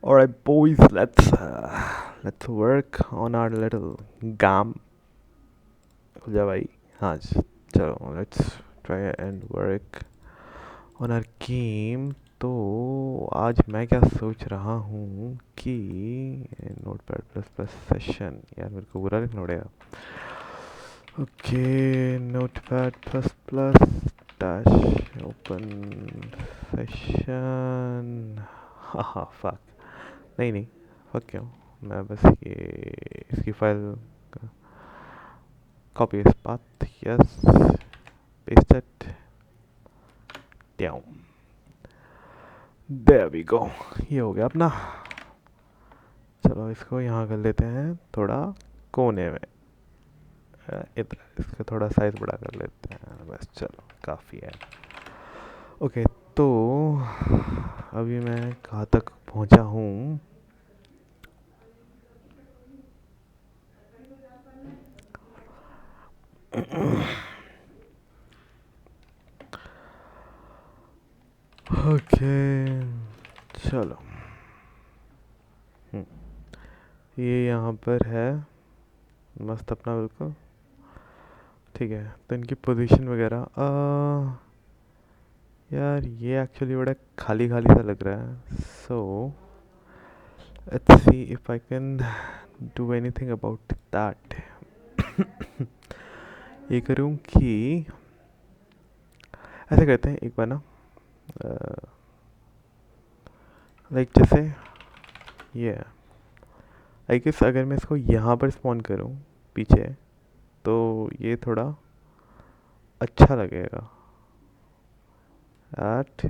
All right, boys, let's work on our little game. खुल जा भाई. हाँ चलो let's try and work on our game. तो आज मैं क्या सोच रहा हूँ कि नोटपैड प्लस प्लस सेशन, यार मेरे को बुरा लिखना पड़ेगा. Okay, notepad plus plus dash open session. हाँ फक. नहीं नहीं, फक क्यों. मैं बस ये इसकी फाइल कॉपी इस path. Yes, paste it down. There we go. ये हो गया अपना. चलो इसको यहाँ कर लेते हैं थोड़ा कोने में. इधर इसका थोड़ा साइज बड़ा कर लेते हैं बस. चलो काफ़ी है. ओके, तो अभी मैं कहाँ तक पहुँचा हूँ. ओके चलो. ये यहाँ पर है मस्त अपना बिल्कुल. ठीक है, तो इनकी पोजीशन वगैरह यार ये एक्चुअली बड़ा खाली खाली सा लग रहा है. So let's see if I can do anything about that. ये करूँ कि ऐसे करते हैं एक बार ना. लाइक जैसे ये आई गेस अगर मैं इसको यहाँ पर स्पॉन करूँ पीछे, तो ये थोड़ा अच्छा लगेगा. At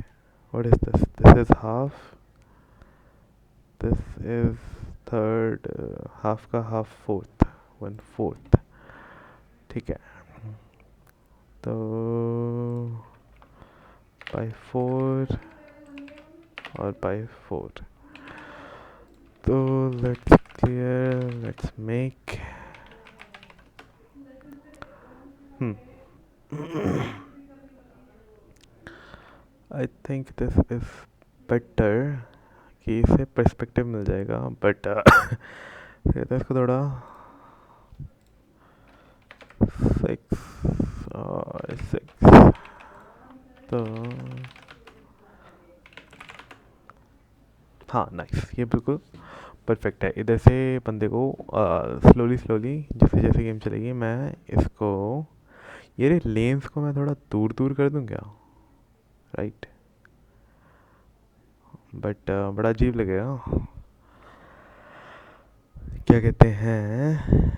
what is this is half. This is third. Half का हाफ फोर्थ. One fourth. ठीक है, तो बाई फोर और बाई फोर. तो let's clear, let's make. I think this is better कि इसे पर्सपेक्टिव मिल जाएगा. बट तो इसको थोड़ा 6 और 6. तो हाँ नाइस, ये बिल्कुल परफेक्ट है. इधर से बंदे को स्लोली स्लोली जैसे जैसे गेम चलेगी मैं इसको ये लेंस को मैं थोड़ा दूर दूर कर दूँ क्या. राइट, बट बड़ा अजीब लगेगा. क्या कहते हैं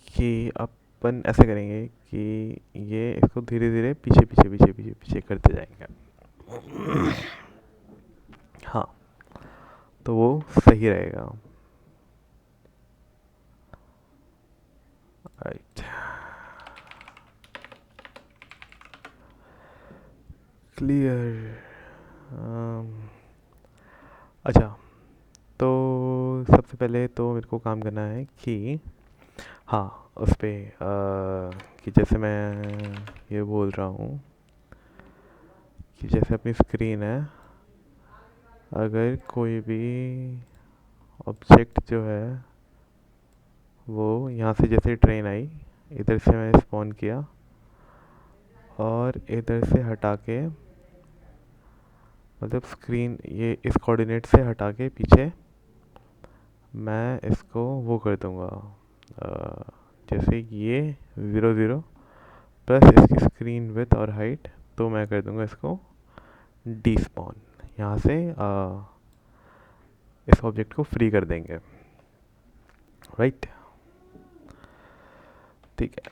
कि अपन ऐसे करेंगे कि ये इसको धीरे धीरे पीछे पीछे पीछे पीछे पीछे करते जाएंगे. हाँ, तो वो सही रहेगा. Right, clear. अच्छा, तो सबसे पहले तो मेरे को काम करना है कि हाँ उस पर कि जैसे मैं ये बोल रहा हूँ कि जैसे अपनी स्क्रीन है, अगर कोई भी ऑब्जेक्ट जो है वो यहाँ से जैसे ट्रेन आई, इधर से मैंने स्पॉन किया और इधर से हटा के, मतलब स्क्रीन ये इस कोऑर्डिनेट से हटा के पीछे मैं इसको वो कर दूँगा. जैसे ये 0 0 प्लस इसकी स्क्रीन विड्थ और हाइट, तो मैं कर दूँगा इसको डी स्पॉन. यहाँ से इस ऑब्जेक्ट को फ्री कर देंगे. राइट, ठीक है.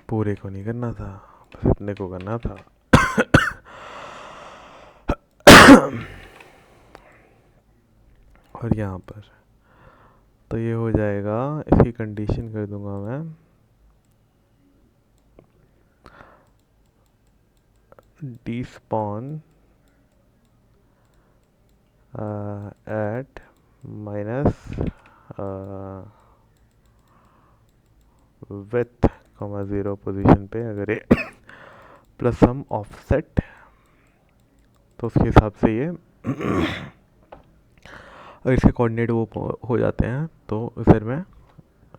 पूरे को नहीं करना था, बस अपने को करना था. और यहाँ पर तो ये हो जाएगा. इसकी कंडीशन कर दूंगा मैं despawn at minus with 0 position पे अगर ये प्लस सम ऑफसेट, तो उसके हिसाब से ये अगर इसके कोऑर्डिनेट वो हो जाते हैं तो फिर मैं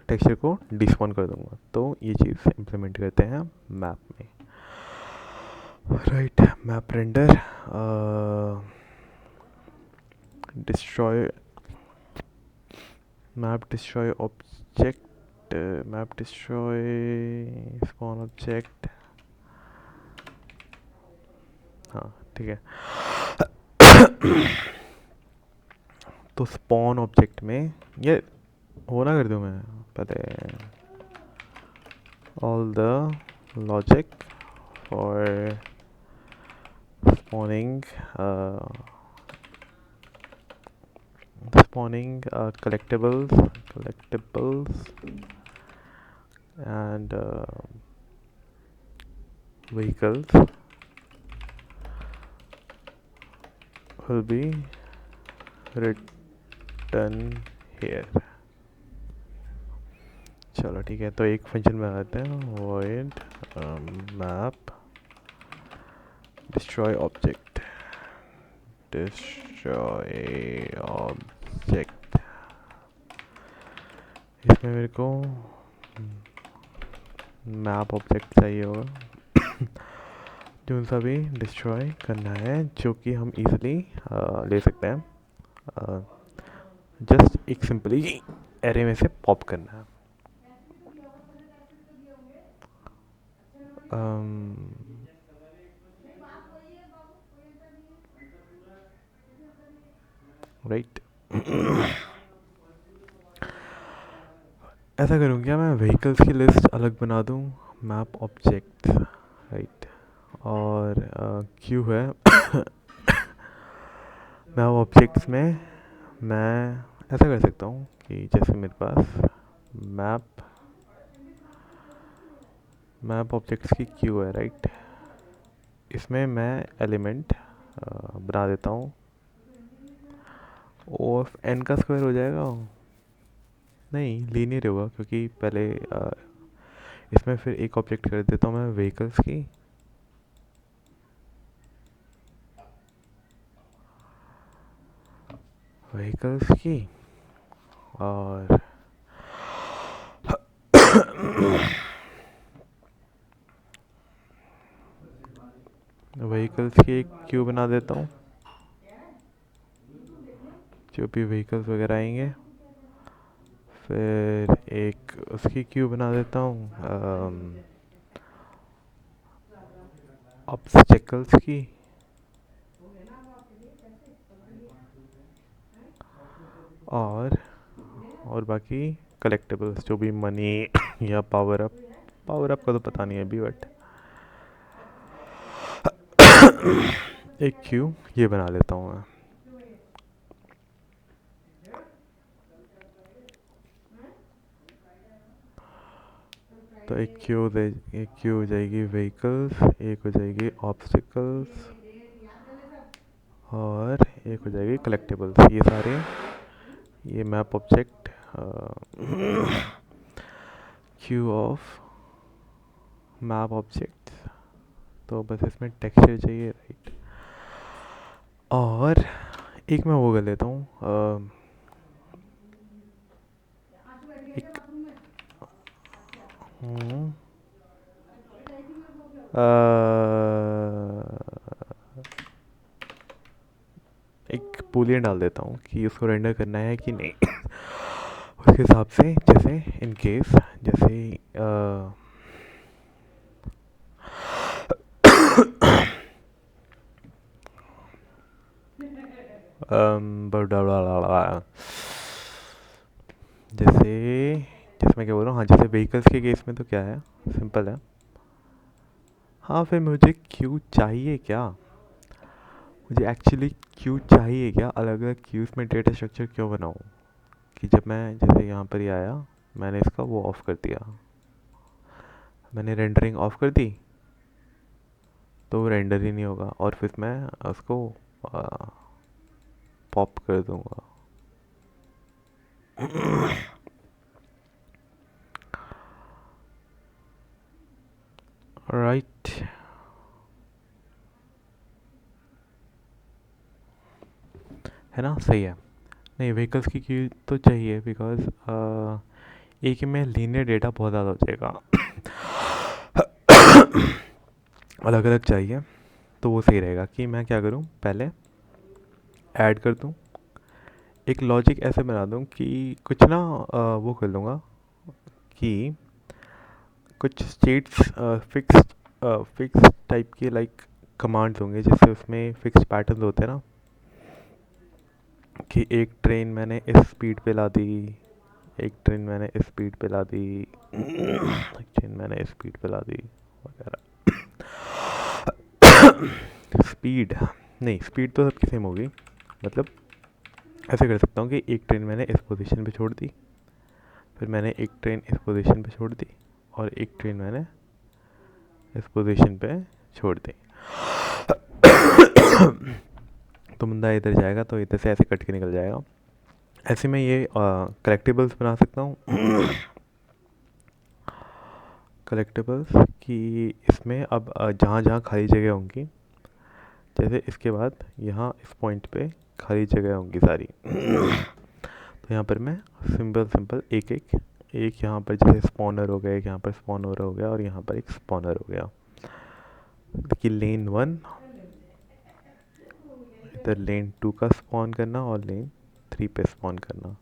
टेक्सचर को डिस्पॉन कर दूंगा। तो ये चीज़ इम्प्लीमेंट करते हैं मैप में। Right, map render, destroy map destroy object, map destroy spawn object, हाँ ठीक है। तो स्पॉन ऑब्जेक्ट में ये होना कर दूँ मैं पहले, all the logic for spawning collectibles and vehicles will be written here। चलो ठीक है, तो एक फंक्शन बनाते हैं, void map destroy object इसमें मेरे को मैप ऑब्जेक्ट चाहिए होगा जो सा भी डिस्ट्रॉय करना है, जो कि हम इजीली ले सकते हैं। जस्ट एक सिंपली एरे में से पॉप करना है। राइट ऐसा करूँ क्या मैं, व्हीकल्स की लिस्ट अलग बना दूँ, मैप ऑब्जेक्ट, राइट, और क्यू है मैप ऑब्जेक्ट्स में मैं ऐसा कर सकता हूँ कि जैसे मेरे पास मैप ऑब्जेक्ट्स की क्यू है, राइट, इसमें मैं एलिमेंट बना देता हूँ, ओ ऑफ एन का स्क्वायर हो जाएगा, नहीं लीनियर होगा क्योंकि पहले इसमें फिर एक ऑब्जेक्ट कर देता हूँ मैं व्हीकल्स की और व्हीकल्स की एक क्यू बना देता हूँ, जो भी व्हीकल्स वगैरह आएंगे, फिर एक उसकी क्यू बना देता हूँ ऑब्स्टेकल्स की, और बाकी कलेक्टेबल्स जो भी मनी या पावर अप का तो पता नहीं है अभी, बट एक क्यू ये बना लेता हूँ मैं। तो एक क्यू हो जाएगी व्हीकल्स, एक हो जाएगी ऑब्स्टिकल्स, और एक हो जाएगी कलेक्टेबल्स। ये सारे ये map object Q of map object. तो बस इसमें टेक्सचर चाहिए, राइट, और एक मैं वो कर लेता हूँ एक एक बूलियन डाल देता हूँ कि उसको रेंडर करना है कि नहीं उसके हिसाब से, जैसे इन केस जैसे जैसे मैं क्या बोल रहा हूँ, हाँ जैसे व्हीकल्स के केस में तो क्या है, सिंपल है। हाँ फिर मुझे क्यू चाहिए क्या, मुझे एक्चुअली क्यू चाहिए क्या, अलग अलग क्यूज़ में डेटा स्ट्रक्चर क्यों बनाऊँ, कि जब मैं जैसे यहाँ पर ही आया, मैंने इसका वो ऑफ़ कर दिया, मैंने रेंडरिंग ऑफ़ कर दी, तो रेंडर ही नहीं होगा, और फिर मैं उसको पॉप कर दूँगा। राइट, है ना, सही है। नहीं, व्हीकल्स की क्यू तो चाहिए बिकॉज एक ही में लीनियर डेटा बहुत ज़्यादा हो जाएगा। अलग अलग चाहिए, तो वो सही रहेगा कि मैं क्या करूँ, पहले ऐड कर दूँ, एक लॉजिक ऐसे बना दूँ कि कुछ ना वो कर लूँगा कि कुछ स्टेट्स फिक्स टाइप के लाइक कमांड्स होंगे, जैसे उसमें फिक्स पैटर्न होते हैं ना, कि एक ट्रेन मैंने इस स्पीड पे ला दी, एक ट्रेन मैंने इस स्पीड पे ला दी, एक ट्रेन मैंने इस स्पीड पे ला दी वगैरह। स्पीड नहीं, स्पीड तो सबकी सेम होगी, मतलब ऐसे कर सकता हूँ कि एक ट्रेन मैंने इस पोजीशन पे छोड़ दी, फिर मैंने एक ट्रेन इस पोजीशन पे छोड़ दी, और एक ट्रेन मैंने इस पोजीशन पे छोड़ दी। तो बंदा इधर जाएगा तो इधर से ऐसे कट के निकल जाएगा। ऐसे में ये कलेक्टिबल्स बना सकता हूँ। कलेक्टिबल्स कि इसमें अब जहाँ जहाँ खाली जगह होंगी, जैसे इसके बाद यहाँ इस पॉइंट पे खाली जगह होंगी सारी, तो यहाँ पर मैं सिंपल सिंपल एक एक एक यहाँ पर जैसे स्पॉनर हो गया, एक यहाँ पर स्पॉनर हो गया, और यहाँ पर एक स्पॉनर हो गया कि लेन 1 इधर लेन 2 का स्पॉन करना और लेन 3 पे स्पॉन करना।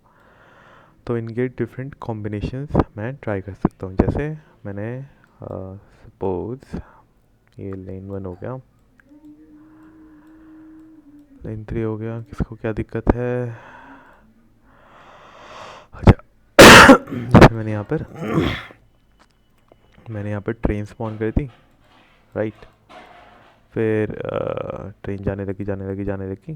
तो इनके डिफरेंट कॉम्बिनेशंस मैं ट्राई कर सकता हूँ। जैसे मैंने सपोज ये लेन 1 हो गया, लेन 3 हो गया, किसको क्या दिक्कत है। अच्छा, जैसे मैंने यहाँ पर ट्रेन स्पॉन कर दी, राइट, फिर ट्रेन जाने लगी,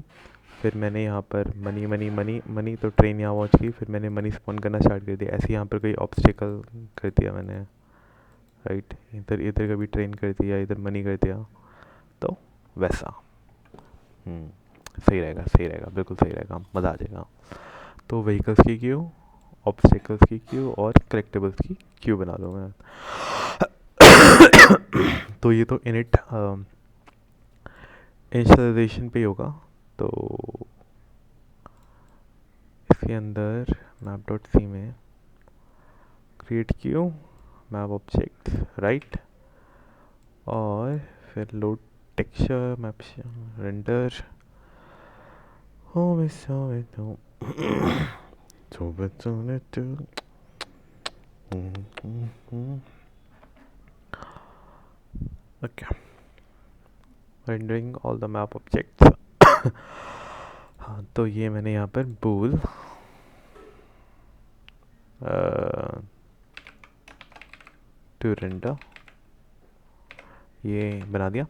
फिर मैंने यहाँ पर मनी मनी मनी मनी, तो ट्रेन यहाँ पहुँच गई, फिर मैंने मनी स्पॉन करना स्टार्ट कर दिया। ऐसे यहाँ पर कोई ऑब्स्टिकल कर दिया मैंने, राइट, इधर इधर कभी ट्रेन कर दिया, इधर मनी कर दिया, तो वैसा। सही रहेगा, सही रहेगा, बिल्कुल सही रहेगा, मज़ा आ जाएगा। तो व्हीकल्स की क्यू, ऑब्स्टिकल्स की क्यू और कलेक्टिबल्स की क्यू बना दूँ मैं। तो ये तो इनिट इनिशियलाइजेशन पे ही होगा। तो इसके अंदर मैप डॉट सी में create Q map object, right, और फिर लोड टेक्सचर मैप रेंडर हो okay, rendering all the map objects. हाँ, तो ये मैंने यहाँ पर बूल टू रेंडर ये बना दिया।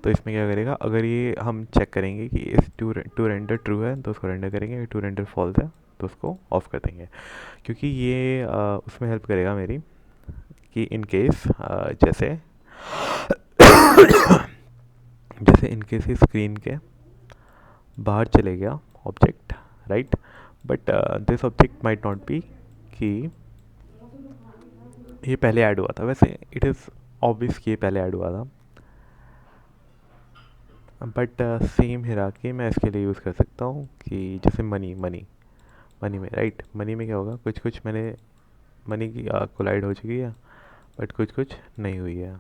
तो इसमें क्या करेगा, अगर ये हम चेक करेंगे कि इस टू रेंडर ट्रू है तो उसको रेंडर करेंगे, टू रेंडर फॉल्स है तो उसको ऑफ कर देंगे, क्योंकि ये उसमें हेल्प करेगा मेरी कि इन केस जैसे जैसे इन केस स्क्रीन के बाहर चले गया object, right, but this object might not be कि ये पहले ऐड हुआ था। वैसे इट इज़ ऑब्वियस कि ये पहले ऐड हुआ था, बट सेम हिराकी मैं इसके लिए यूज़ कर सकता हूँ कि जैसे मनी में, राइट, मनी में क्या होगा, कुछ कुछ मैंने मनी की कोलाइड हो चुकी है, बट कुछ कुछ नहीं हुई है।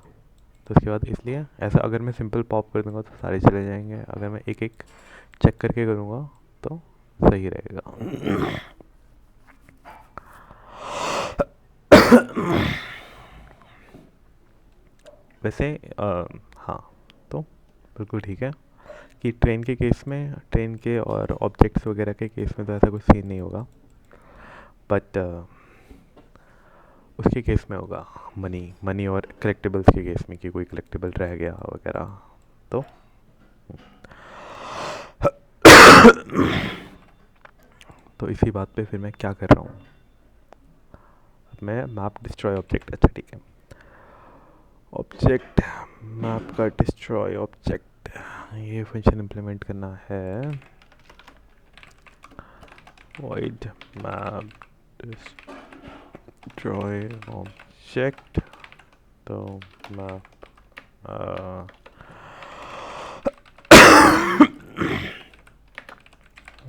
तो उसके बाद इसलिए ऐसा अगर मैं सिंपल पॉप कर दूंगा तो सारे चले जाएंगे, अगर मैं एक एक चेक करके करूँगा तो सही रहेगा। वैसे हाँ, तो बिल्कुल ठीक है कि ट्रेन के केस में, ट्रेन के और ऑब्जेक्ट्स वगैरह के केस में तो ऐसा कुछ सीन नहीं होगा, बट उसके केस में होगा मनी और कलेक्टिबल्स के केस में कि कोई कलेक्टिबल रह गया वगैरह। तो तो इसी बात पे फिर मैं क्या कर रहा हूँ, मैं मैप डिस्ट्रॉय ऑब्जेक्ट, अच्छा ठीक है, ऑब्जेक्ट मैप का डिस्ट्रॉय ऑब्जेक्ट, ये फंक्शन इम्प्लीमेंट करना है, void map destroy object, तो मैप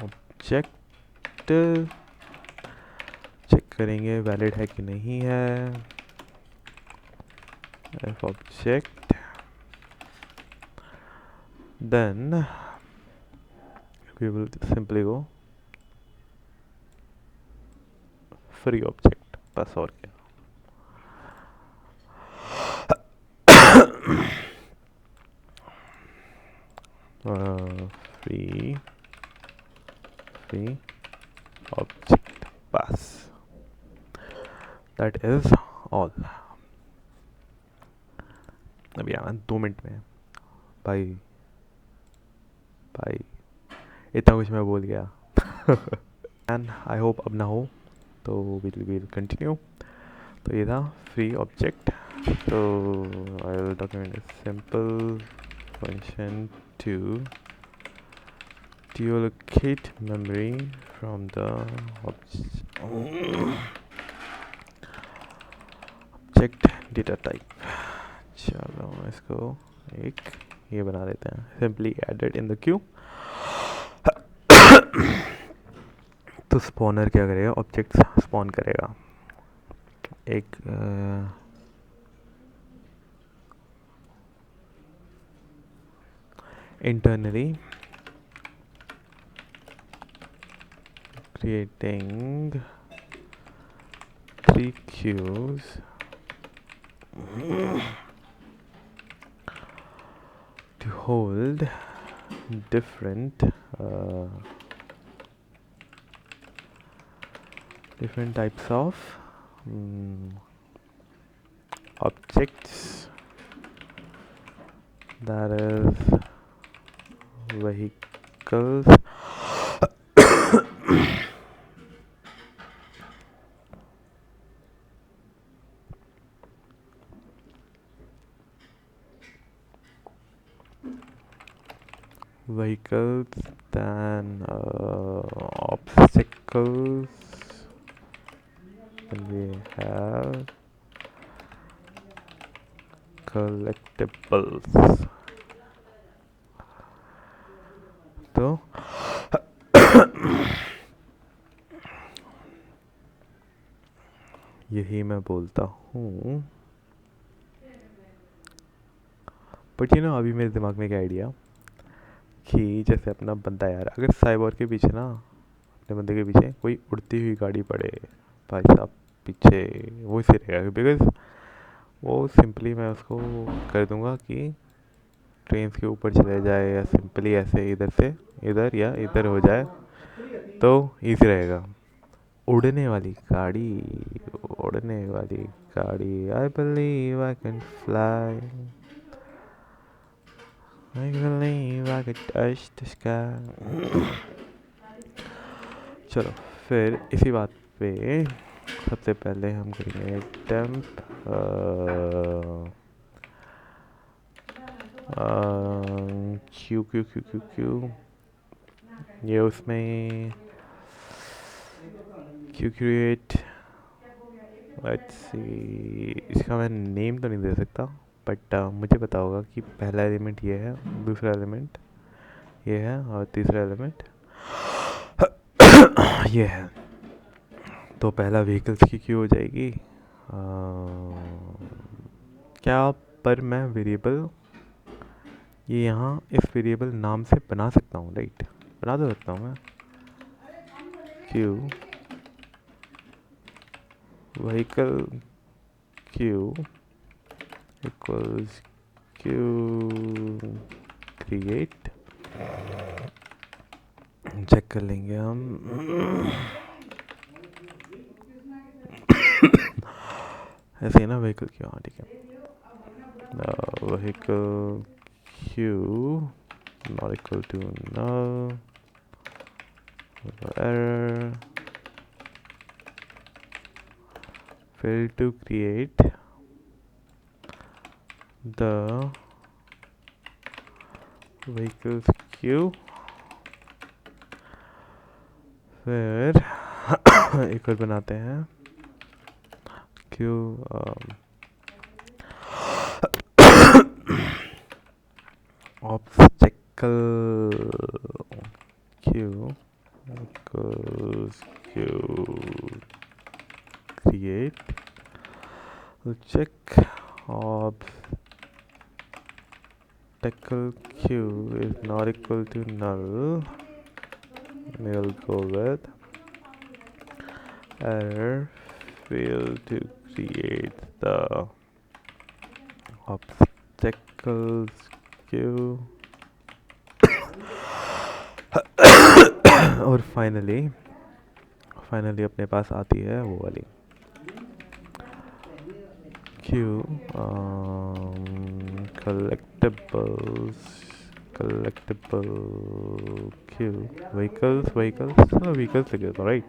ऑब्जेक्ट चेक करेंगे वैलिड है कि नहीं है. if object then we will simply go free object. बस और क्या. free object बस. that is all. अभी आना 2 मिनट में भाई. भाई इतना कुछ मैं बोल गया. एंड आई होप अब ना हो तो विल कंटिन्यू. तो ये था फ्री ऑब्जेक्ट. तो I will document simple function to deallocate memory from the object data type. चलो इसको एक ये बना देते हैं. simply added in the queue. तो स्पॉनर क्या करेगा, ऑब्जेक्ट स्पॉन करेगा. एक internally creating 3 queues to hold different types of objects, that is vehicles, then obstacles, and we have collectibles. तो यही मैं बोलता हूँ. बट यू नो अभी मेरे दिमाग में एक आइडिया कि जैसे अपना बंदा यार, अगर साइबर के पीछे ना, अपने बंदे के पीछे कोई उड़ती हुई गाड़ी पड़े भाई साहब पीछे, वो सही रहेगा. बिकॉज वो सिंपली मैं उसको कर दूंगा कि ट्रेन के ऊपर चले जाए, या सिंपली ऐसे इधर से इधर या इधर हो जाए तो ईजी रहेगा. उड़ने वाली गाड़ी, उड़ने वाली गाड़ी. I believe I can fly, I believe I could touch the sky. चलो फिर इसी बात पे सबसे पहले हम करेंगे temp q. ये उसमें q create. लेट्स सी, इसका मैं नेम तो नहीं दे सकता, बट मुझे पता होगा कि पहला एलिमेंट ये है, दूसरा एलिमेंट ये है, और तीसरा एलिमेंट ये है. तो पहला व्हीकल्स की क्यों हो जाएगी. क्या पर मैं वेरिएबल ये यहाँ इस वेरिएबल नाम से बना सकता हूँ, राइट. बना तो सकता हूँ मैं. Q vehicle Q equals Q create. Check कर लेंगे हम. ऐसे ही ना व्हीकल क्यू. हाँ ठीक है. Vehicle Q not equal to null, error. Fail to create the vehicles queue. फिर एक और बनाते हैं Q obstacle queue equals queue create. We'll check obstacle queue is not equal to null. We'll go with error fail to create the obstacles queue. और finally अपने पास आती है वो वाली queue collectible queue vehicles लिखे तो right.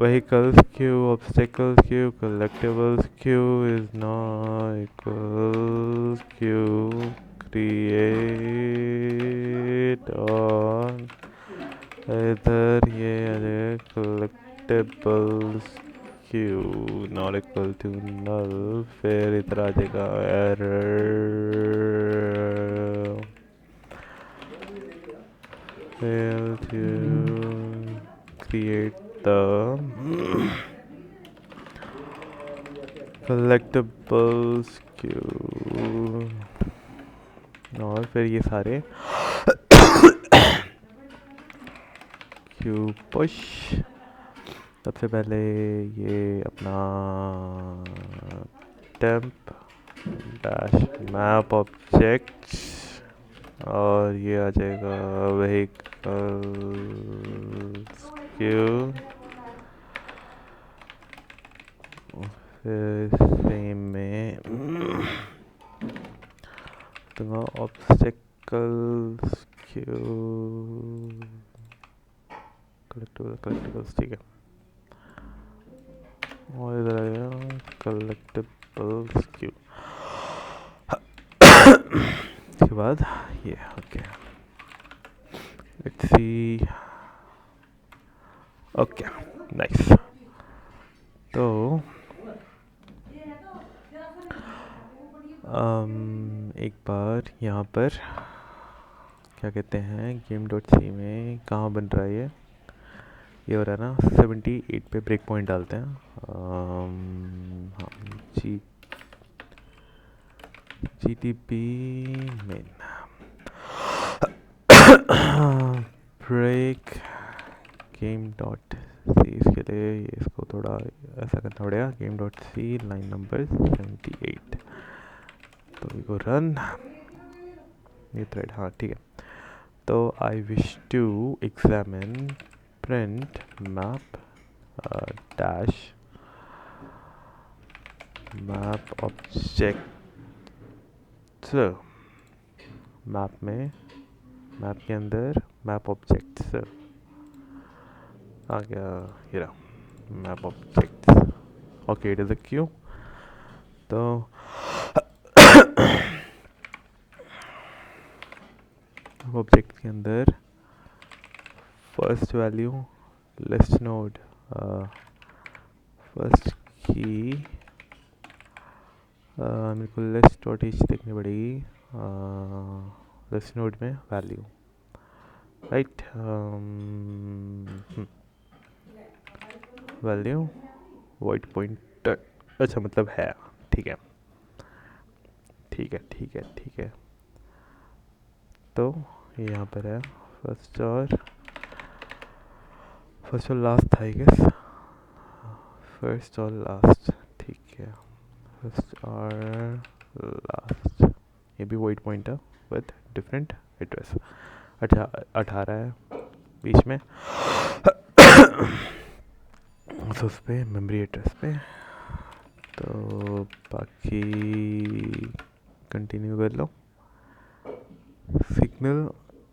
Vehicles queue, obstacles queue, collectibles queue is not equals queue create on इधर ये collectibles queue not equal to null. फिर इधर आ जाएगा error fail to create the collectibles queue और फिर ये सारे queue push. सबसे पहले ये अपना temp dash map objects और ये आ जाएगा vehicles queue. फिर सेम में दूंगा obstacles queue collectibles ठीक है और इधर आ गया collectibles queue उसके बाद ये okay let's see okay nice. तो एक बार यहाँ पर क्या कहते हैं game.c में कहाँ बन रहा है ये हो रहा है ना 78 पे ब्रेक पॉइंट डालते हैं. हाँ GTP मेन ब्रेक game.c इसके लिए इसको थोड़ा ऐसा करना पड़ेगा game.c लाइन नंबर 78. तो इसको रन ये थ्रेड हाँ ठीक है. तो I wish to examine print map dash map objects map के अंदर map objects आ गया ये रहा map objects. Okay it is a Q. तो ऑब्जेक्ट के अंदर first value list node first की मेरे को लिस्ट डॉट एच देखनी पड़ेगी लिस्ट नोड में value right value white pointer अच्छा मतलब है ठीक है. तो यहाँ पर है फर्स्ट और लास्ट था आई गेस फर्स्ट और लास्ट ठीक है फर्स्ट और लास्ट ये भी white pointer with different address 18 है बीच में तो उस पर मेमोरी एड्रेस पे. तो बाकी कंटिन्यू कर लो. सिग्नल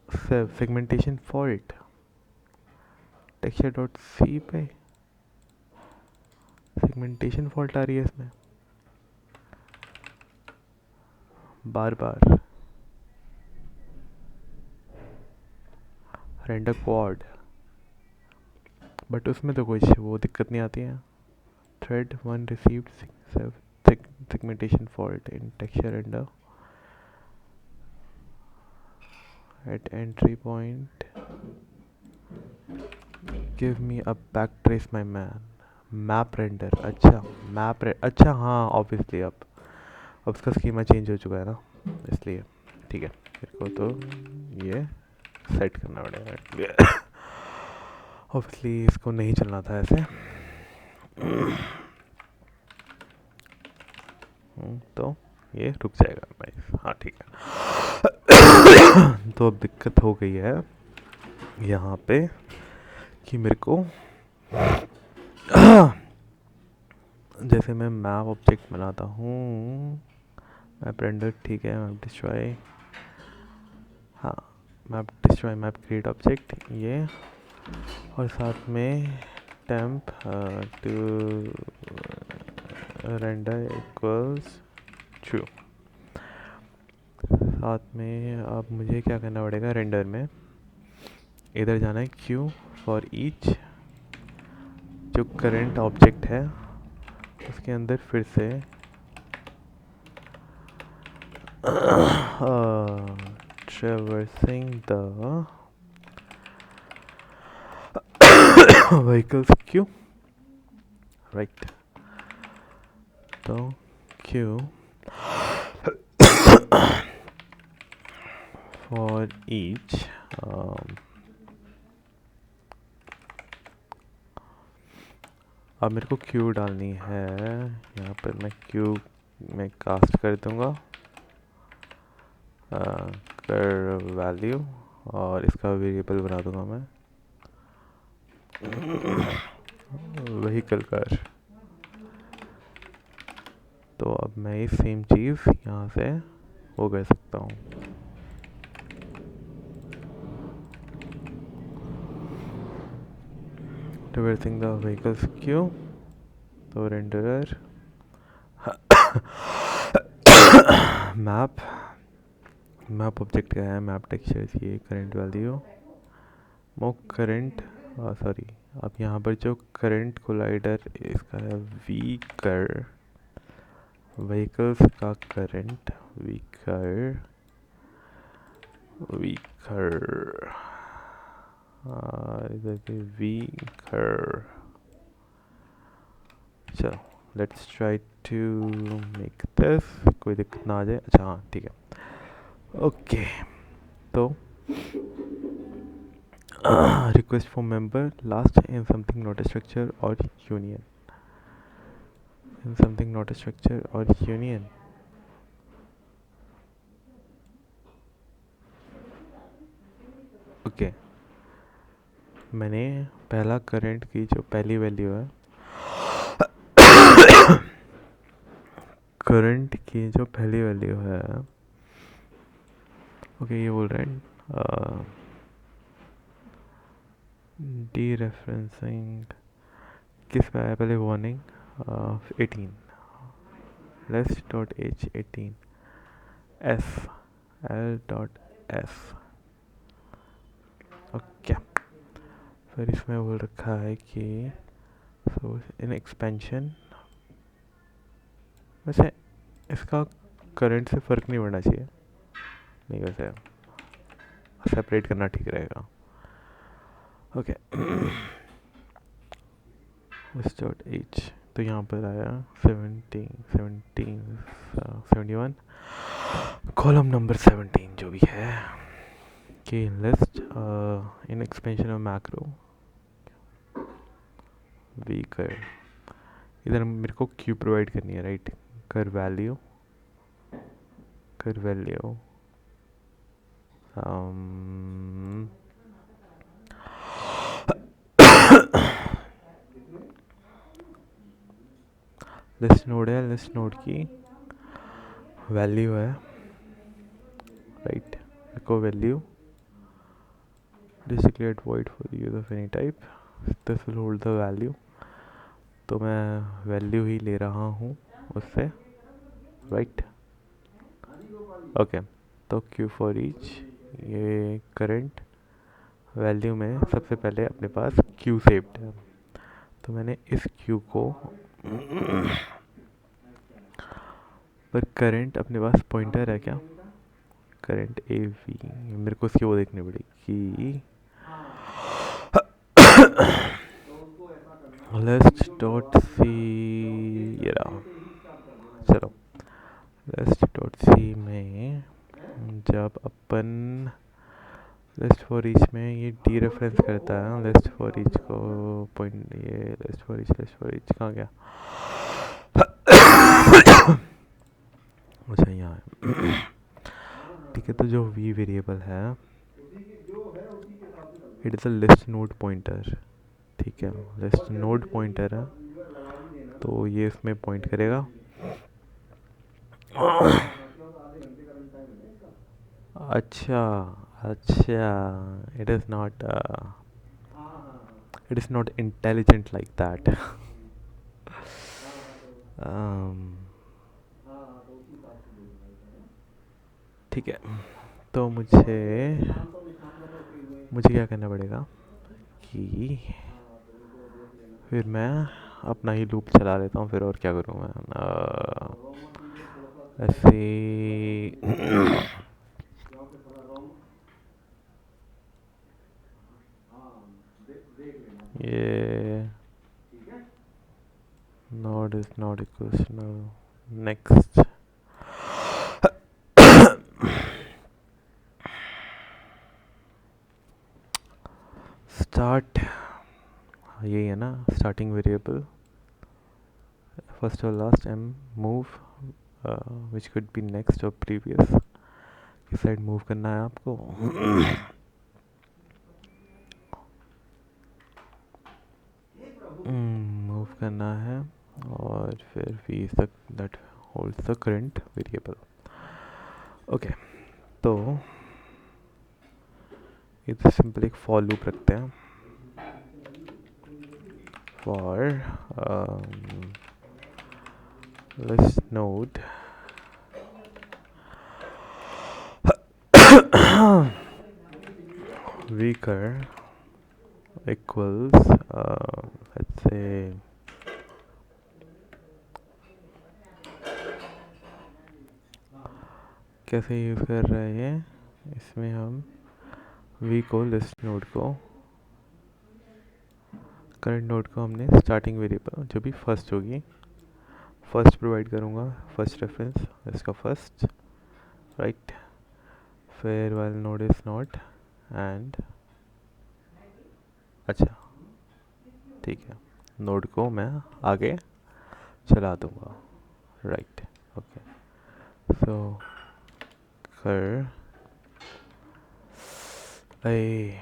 सेगमेंटेशन फॉल्ट texture.c पे सेगमेंटेशन फॉल्ट आ रही है इसमें बार रेंडर क्वाड बट उसमें तो कोई वो दिक्कत नहीं आती है. Thread 1 received segmentation fault in texture render eight entry point give me a back trace my man map render. अच्छा अच्छा हाँ ऑब्वियसली अब उसका स्कीमा चेंज हो चुका है ना, इसलिए ठीक है। मेरे को तो ये सेट करना पड़ेगा ऑब्वियसली इसको नहीं चलना था ऐसे। तो ये रुक जाएगा भाई, हाँ ठीक है। तो अब दिक्कत हो गई है यहाँ पे कि मेरे को जैसे मैं मैप ऑब्जेक्ट बनाता हूँ, मैप रेंडर ठीक है, मैप डिस्ट्रॉय, हाँ map destroy map create object ये, और साथ में temp to render equals true. साथ में अब मुझे क्या करना पड़ेगा, रेंडर में इधर जाना है क्यू फॉर ईच जो करंट ऑब्जेक्ट है उसके अंदर फिर से traversing the vehicles queue, right? तो queue for each अब मेरे को क्यू डालनी है यहाँ पर, मैं क्यू में कास्ट कर दूँगा कर वैल्यू, और इसका वेरिएबल बना दूँगा मैं व्हीकल कार। तो अब मैं ये सेम चीज़ यहाँ से वो कर सकता हूँ। Traversing the vehicles queue, तो रेंडरर मैप ऑब्जेक्ट क्या है, मैप टेक्सचर्स ये करंट वैल्यू मो करंट सॉरी, अब यहाँ पर जो करंट कोलाइडर इसका है व्हीकर, व्हीकल्स का करंट व्हीकर इधर पे व्हीकर। चलो let's try to make this, कोई दिक्कत ना आ जाए। अच्छा हाँ ठीक है ओके। तो request for member last in something not a structure or union, in something not a structure or union। Okay मैंने पहला करंट की जो पहली वैल्यू है करंट की जो पहली वैल्यू है ओके ये बोल रहे हैं डी रेफरेंसिंग किस पे आया पहले, warning 18 less dot H 18 F L dot F. Okay फिर इसमें बोल रखा है कि सो इन एक्सपेंशन, वैसे इसका करंट से फ़र्क नहीं पड़ना चाहिए, नहीं वैसे सेपरेट करना ठीक रहेगा। ओके एस डॉट एच, तो यहाँ पर आया 71 कॉलम नंबर 17 जो भी है कि list in expansion of macro V कर, इधर मेरे को क्यू प्रोवाइड करनी है राइट, कर वैल्यू लिस्ट नोड है, लिस्ट नोड की वैल्यू है राइट, को value this declared void for the use of any type this will hold the value. तो मैं वैल्यू ही ले रहा हूँ उससे राइट। ओके तो क्यू फॉर ईच, ये करंट वैल्यू में सबसे पहले अपने पास क्यू सेव्ड है, तो मैंने इस क्यू को पर करंट अपने पास पॉइंटर है क्या, करंट ए वी, मेरे को उसकी वो देखनी पड़ेगी लिस्ट डॉट सी, ये रहा। चलो लिस्ट डॉट सी में जब अपन लिस्ट फॉर ईच में ये डी रेफरेंस करता है लिस्ट फॉर ईच को पॉइंट, ये लिस्ट फॉर ईच कहाँ गया? अच्छा यहाँ है। ठीक है, तो जो वी वेरिएबल है it is a list node pointer. ठीक है, लिस्ट नोड पॉइंटर है तो ये इसमें पॉइंट करेगा। अच्छा अच्छा, it is not intelligent like that. ठीक है, तो मुझे क्या करना पड़ेगा कि फिर मैं अपना ही लूप चला लेता हूँ फिर, और क्या करूँ मैं ऐसे ये node is not equals to null. Next start, यही है ना स्टार्टिंग वेरिएबल, फर्स्ट और last M move which could be next और प्रीवियस, किस साइड मूव करना है आपको। मूव करना है और फिर V is that holds the current variable. Okay, तो इधर सिंपल एक फॉर लूप रखते हैं। For list node weaker equals let's say कैसे यूज़ कर रहे हैं इसमें हम वी को लिस्ट नोड को करंट नोड को हमने स्टार्टिंग वेरिएबल जो भी फर्स्ट होगी फर्स्ट प्रोवाइड करूँगा, फर्स्ट रेफरेंस इसका फर्स्ट राइट, फिर while node is not and अच्छा ठीक है, नोड को मैं आगे चला दूँगा राइट। ओके, सो कर ए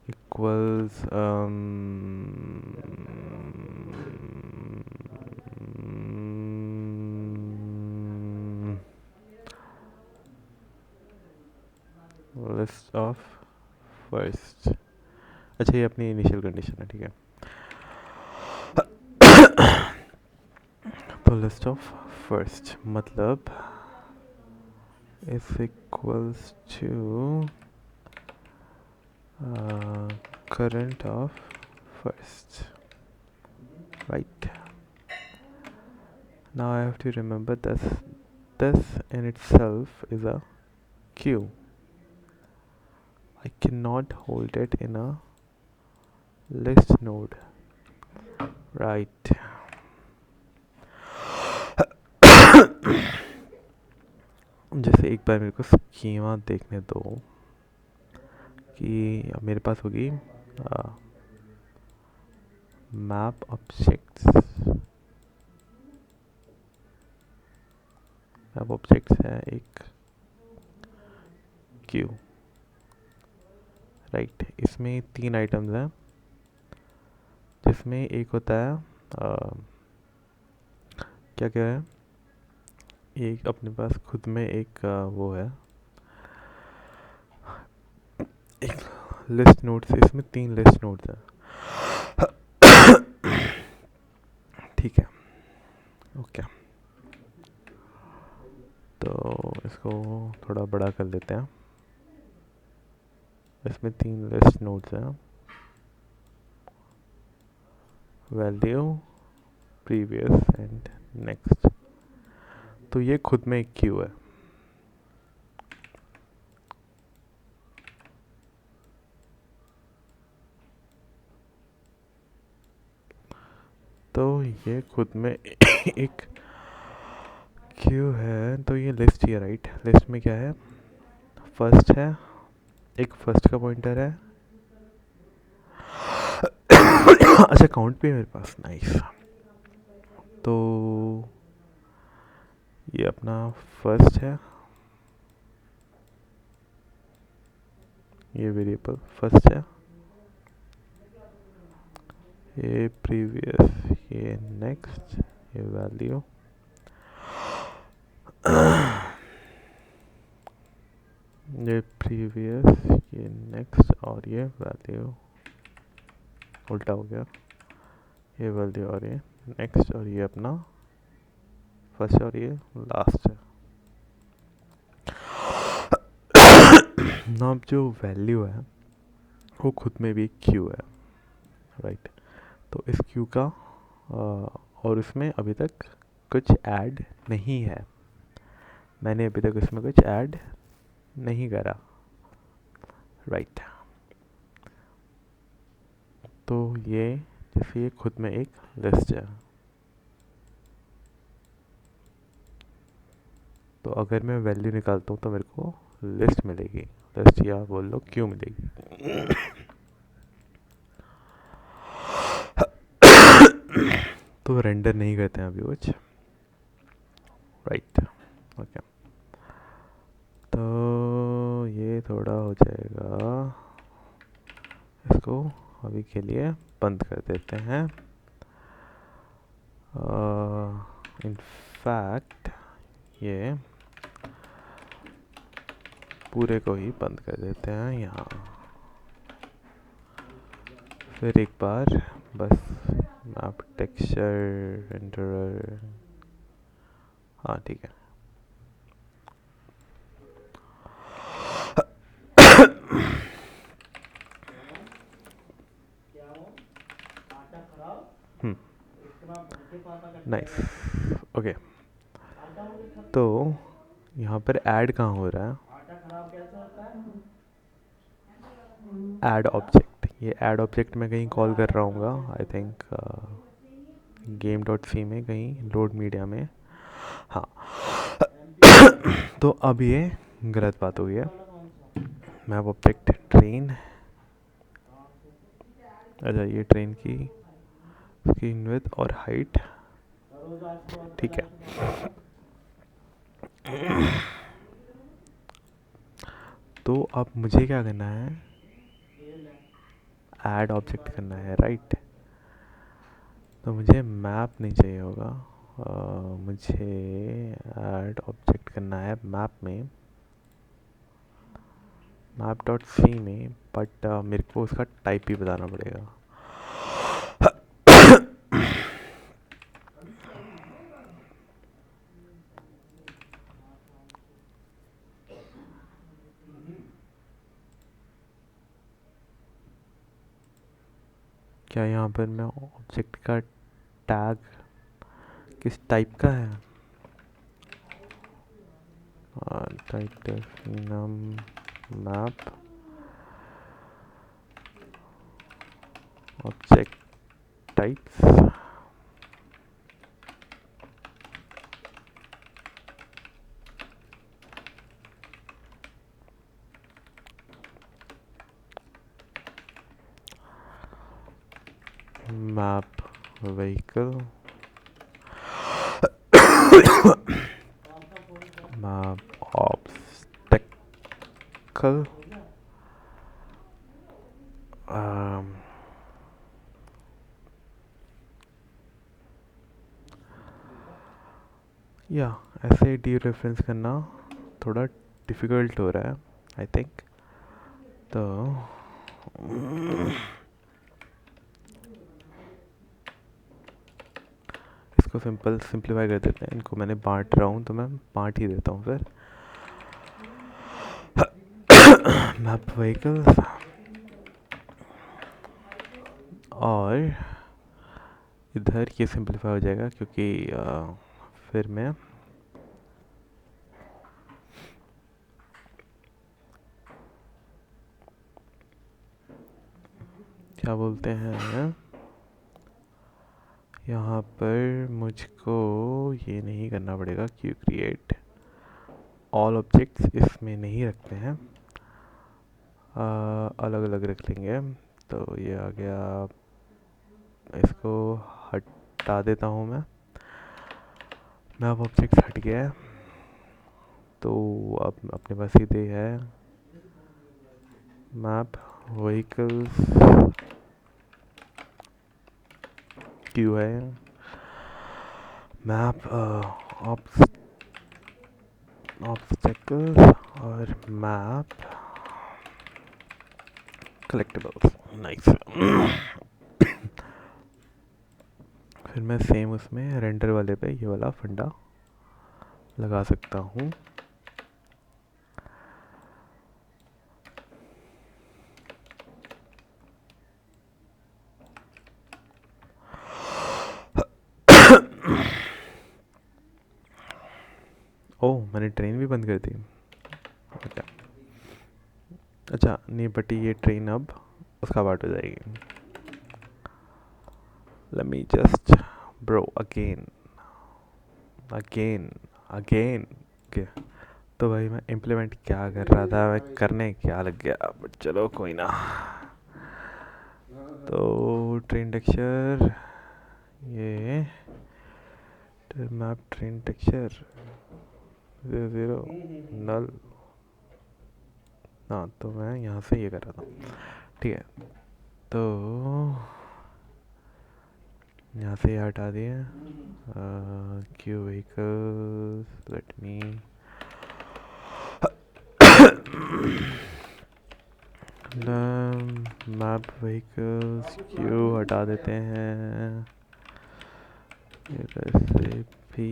equals list of first। अच्छा, ये अपनी इनिशियल कंडीशन है, ठीक है। तो लिस्ट ऑफ फर्स्ट मतलब is equals to current of first, right? Now I have to remember this in itself is a queue. I cannot hold it in a list node, right? जैसे एक बार मेरे को schema देखने दो कि मेरे पास होगी मैप ऑब्जेक्ट्स, मैप ऑब्जेक्ट्स है एक क्यू राइट। इसमें 3 आइटम्स हैं जिसमें एक होता है क्या क्या है, एक अपने पास खुद में एक वो है एक लिस्ट नोड्स, इसमें 3 लिस्ट नोड्स हैं, ठीक है ओके। तो इसको थोड़ा बड़ा कर लेते हैं, इसमें 3 लिस्ट नोड्स हैं वैल्यू, प्रीवियस एंड नेक्स्ट। तो ये खुद में एक क्यू है। तो ये खुद में एक क्यू है। तो ये लिस्ट ही है, राइट। लिस्ट में क्या है, फर्स्ट है, एक फर्स्ट का पॉइंटर है। अच्छा, काउंट भी है मेरे पास, नाइस। तो ये अपना फर्स्ट है, ये वेरिएबल फर्स्ट है, ये प्रीवियस, ये नेक्स्ट, ये वैल्यू, ये प्रीवियस, ये नेक्स्ट और ये वैल्यू। उल्टा हो गया, ये वैल्यू और ये नेक्स्ट और ये अपना फर्स्ट और ये लास्ट है। ना अब जो वैल्यू है वो खुद में भी एक क्यू है, राइट। तो इस क्यू का और इसमें अभी तक कुछ ऐड नहीं है, मैंने अभी तक इसमें कुछ ऐड नहीं करा, राइट। तो ये जैसे ये खुद में एक लिस्ट है, तो अगर मैं वैल्यू निकालता हूँ तो मेरे को लिस्ट मिलेगी, लिस्ट या बोल लो क्यू मिलेगी। तो रेंडर नहीं करते हैं अभी कुछ, राइट, ओके। तो ये थोड़ा हो जाएगा, इसको अभी के लिए बंद कर देते हैं। इनफैक्ट ये पूरे को ही बंद कर देते हैं यहाँ। फिर एक बार बस मैप टेक्सचर रेंडरर, हाँ ठीक है। Nice, okay. तो यहाँ पर ऐड कहाँ हो रहा है, ऐड ऑब्जेक्ट। ये ऐड ऑब्जेक्ट मैं कहीं कॉल कर रहा हूँ, आई थिंक game.c में कहीं लोड मीडिया में, हाँ। तो अब ये गलत बात हो गई है। मैप ऑब्जेक्ट ट्रेन, अच्छा ये ट्रेन की स्क्रीन विड्थ और हाइट, ठीक है। तो अब मुझे क्या करना है, ऐड ऑब्जेक्ट करना है, राइट। तो मुझे मैप नहीं चाहिए होगा, मुझे ऐड ऑब्जेक्ट करना है मैप में, मैप डॉट सी में, बट मेरे को उसका टाइप भी बताना पड़ेगा। क्या यहाँ पर मैं ऑब्जेक्ट का टैग किस टाइप का है, type num map object types, map vehicle, map obstacle, या ऐसे डी रेफरेंस करना थोड़ा डिफ़िकल्ट हो रहा है, आई थिंक। तो इसको सिंप्लीफाई कर देते हैं, इनको मैंने बांट रहा हूँ तो मैं बांट ही देता हूँ फिर। मैप व्हीकल्स और इधर ये सिंपलीफाई हो जाएगा क्योंकि फिर मैं क्या बोलते हैं, यहाँ पर मुझको ये नहीं करना पड़ेगा क्यू क्रिएट ऑल ऑब्जेक्ट्स इसमें नहीं रखते हैं, अलग अलग रख लेंगे। तो ये आ गया, इसको हटा देता हूँ मैं। मैप ऑब्जेक्ट्स हट गया है, तो अब अपने पास सीधे है मैप व्हीकल्स क्यू है, मैप ऑब्स्टेकल्स और मैप कलेक्टिबल्स। नाइस। फिर मैं सेम उसमें रेंडर वाले पे ये वाला फंडा लगा सकता हूँ। ओह, मैंने ट्रेन भी बंद कर दी। अच्छा नहीं, बट ये ट्रेन अब उसका पार्ट हो जाएगी। Let me just bro again again again. Okay, तो भाई मैं इम्प्लीमेंट क्या कर रहा था, मैं करने क्या लग गया, बट चलो कोई ना। तो ट्रेन टेक्सचर, ये मैप ट्रेन टेक्सचर 0 नल। हाँ, तो मैं यहाँ से ये कर रहा था, ठीक है। तो यहाँ से ये हटा दिए Q vehicles, let me map vehicles Q हटा देते हैं। Recipe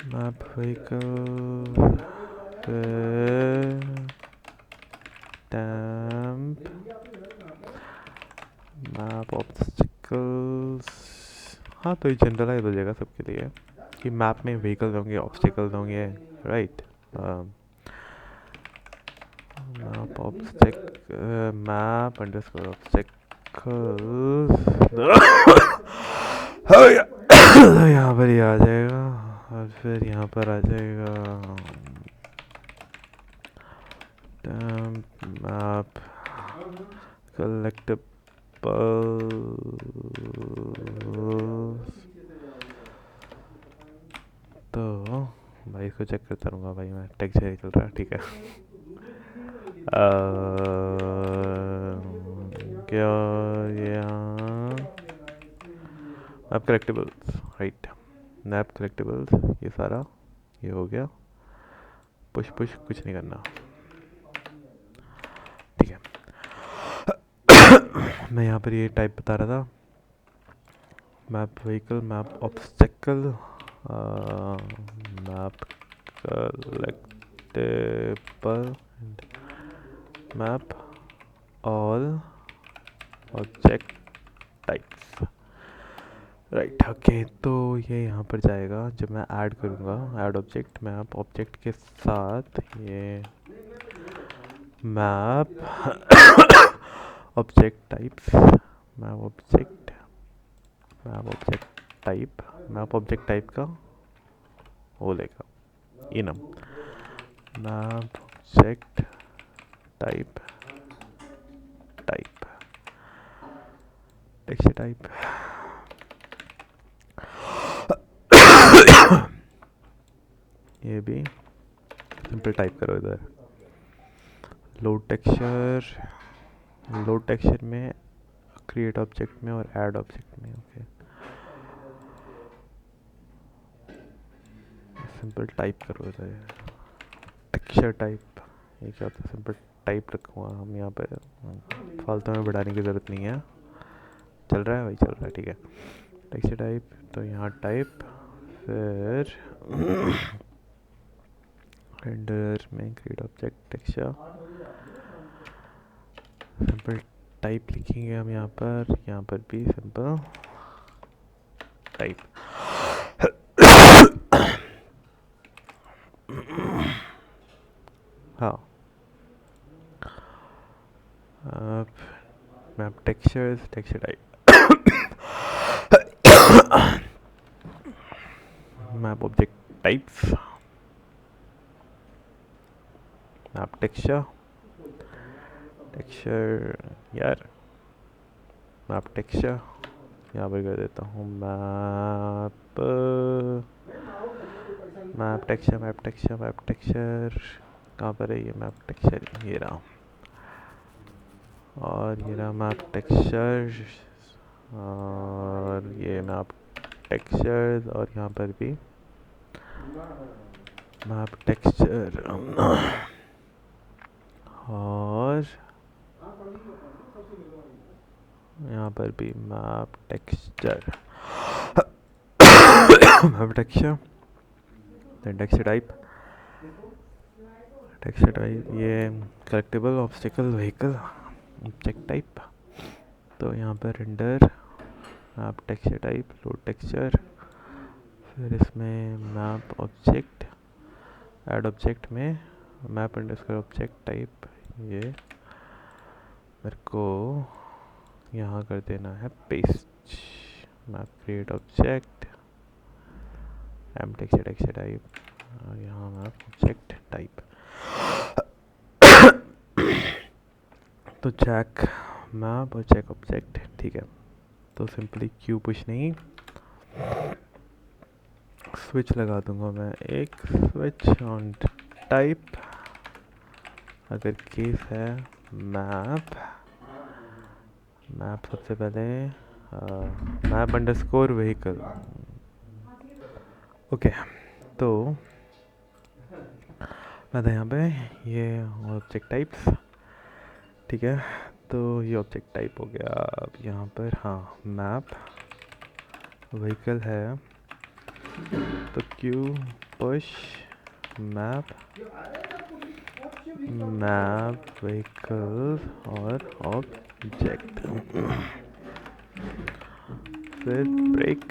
map vehicles temp map obstacles. हाँ, तो ये जनरलाइज हो जाएगा सबके लिए कि मैप में व्हीकल्स होंगे, ऑब्स्टिकल्स होंगे, right. Map obstacle map underscore obstacles यहाँ पर ही आ जाएगा, और फिर यहाँ पर आ जाएगा मैप कलेक्टिबल्स। तो भाई इसको चेक करता रहूँगा भाई, मैं टेक्सचर ही चल रहा है, ठीक है। क्या ये map collectibles, right, map collectibles, ये सारा ये हो गया। पुश पुश कुछ नहीं करना, ठीक है। मैं यहाँ पर ये टाइप बता रहा था, map vehicle map obstacle map collectable map all object types, right. Okay, तो ये यहाँ पर जाएगा जब मैं ऐड करूँगा, ऐड ऑब्जेक्ट मैप ऑब्जेक्ट के साथ ये map object types map object type map object type का वो लेगा enum map object type texture type. ये भी सिंपल टाइप करो इधर, लोड टेक्सचर में क्रिएट ऑब्जेक्ट में और ऐड ऑब्जेक्ट में। ओके, सिंपल टाइप करो इधर, टेक्सचर टाइप। ये क्या होता है, सिंपल टाइप रखूँगा हम यहाँ पे, फालतू में बढ़ाने की ज़रूरत नहीं है। चल रहा है भाई, चल रहा है, ठीक है। टेक्सचर टाइप, तो यहाँ टाइप, फिर रेंडर में create object texture, simple type लिखेंगे हम यहाँ पर भी सिंपल टाइप। हाँ, अब map textures, texture type, map object types, map texture, texture यार, मैप टेक्सचर यहाँ पर कर देता हूँ map, map texture, map texture, map texture कहाँ पर है ये मैप टेक्सचर, ये रहा, और ये रहा मैप टेक्सचर, और ये मैप टेक्सचर्स, और यहाँ पर भी मैप टेक्सचर, और यहाँ पर भी map texture, map texture, texture type, texture type, ये collectable obstacle vehicle object type, तो यहाँ पर render map texture type load texture, फिर इसमें मैप ऑब्जेक्ट ऐड ऑब्जेक्ट में मैप अंडरस्कोर ऑब्जेक्ट टाइप, ये मेरे को यहाँ कर देना है paste, map create object M texture texture type, और यहाँ मैप ऑब्जेक्ट टाइप, तो चेक मैप और चेक ऑब्जेक्ट, ठीक है। तो सिंपली क्यू पुश नहीं, स्विच लगा दूंगा मैं, एक स्विच ऑन टाइप, अगर केस है मैप, मैप सबसे पहले मैप अंडरस्कोर व्हीकल, ओके। तो मैं था यहाँ पे ये ऑब्जेक्ट टाइप्स, ठीक है, तो ये ऑब्जेक्ट टाइप हो गया। अब यहाँ पर हाँ मैप व्हीकल है, तो Q push map, map vehicle और ऑब्जेक्ट, फिर ब्रेक,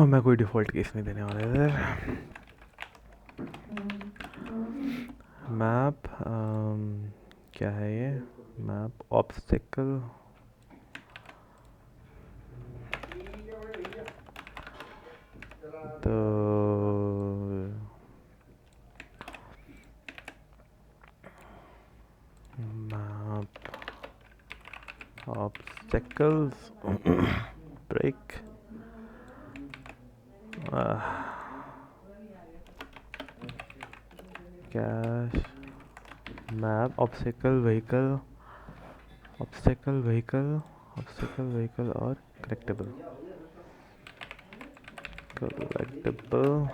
मैं कोई डिफ़ॉल्ट केस नहीं देने वाला इधर, मैप क्या है ये, मैप ऑब्स्टिकल, तो map obstacles break, cache map obstacle vehicle, obstacle vehicle, obstacle vehicle और collectable, collectable,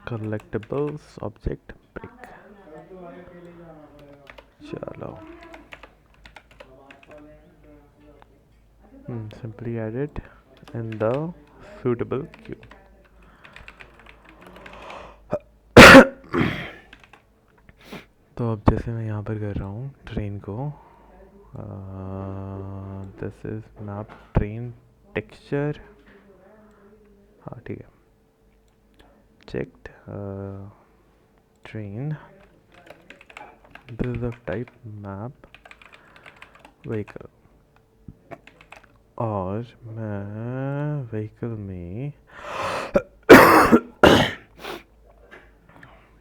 collectables object break, चलो simply add it in the suitable queue। तो अब जैसे मैं यहाँ पर कर रहा हूँ ट्रेन को, this is map train texture, हाँ ठीक है, checked train, this is of type map vehicle, और मैं व्हीकल में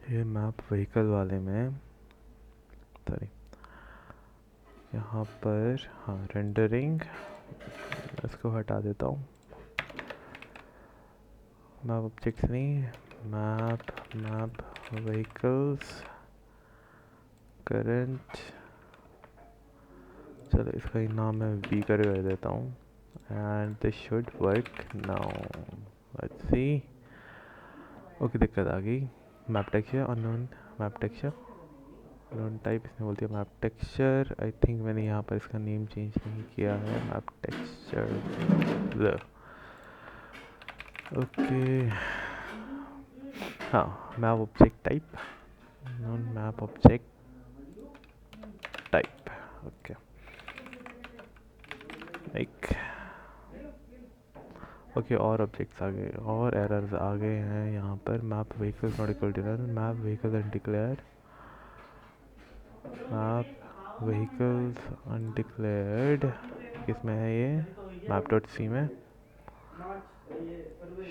ये मैप व्हीकल वाले में सॉरी यहाँ पर हाँ रेंडरिंग, इसको हटा देता हूँ, मैप ऑब्जेक्ट्स नहीं, मैप व्हीकल्स करंट, चलो इसका ही नाम मैं वी कर देता हूँ, and this should work now, let's see, okay दिक्कत आ गई, map texture unknown, map texture unknown type, इसने बोल दिया मैप टेक्सचर, आई थिंक मैंने यहाँ पर इसका नेम चेंज नहीं किया है, मैप टेक्सचर, ओके, हाँ, map object type, non map object type. Okay, like, okay, और ऑब्जेक्ट्स आ गए और एरर्स आ गए हैं यहाँ पर। Map vehicles not equal to error, map vehicles undeclared, map vehicles undeclared किसमें है ये? मैप डॉट सी में।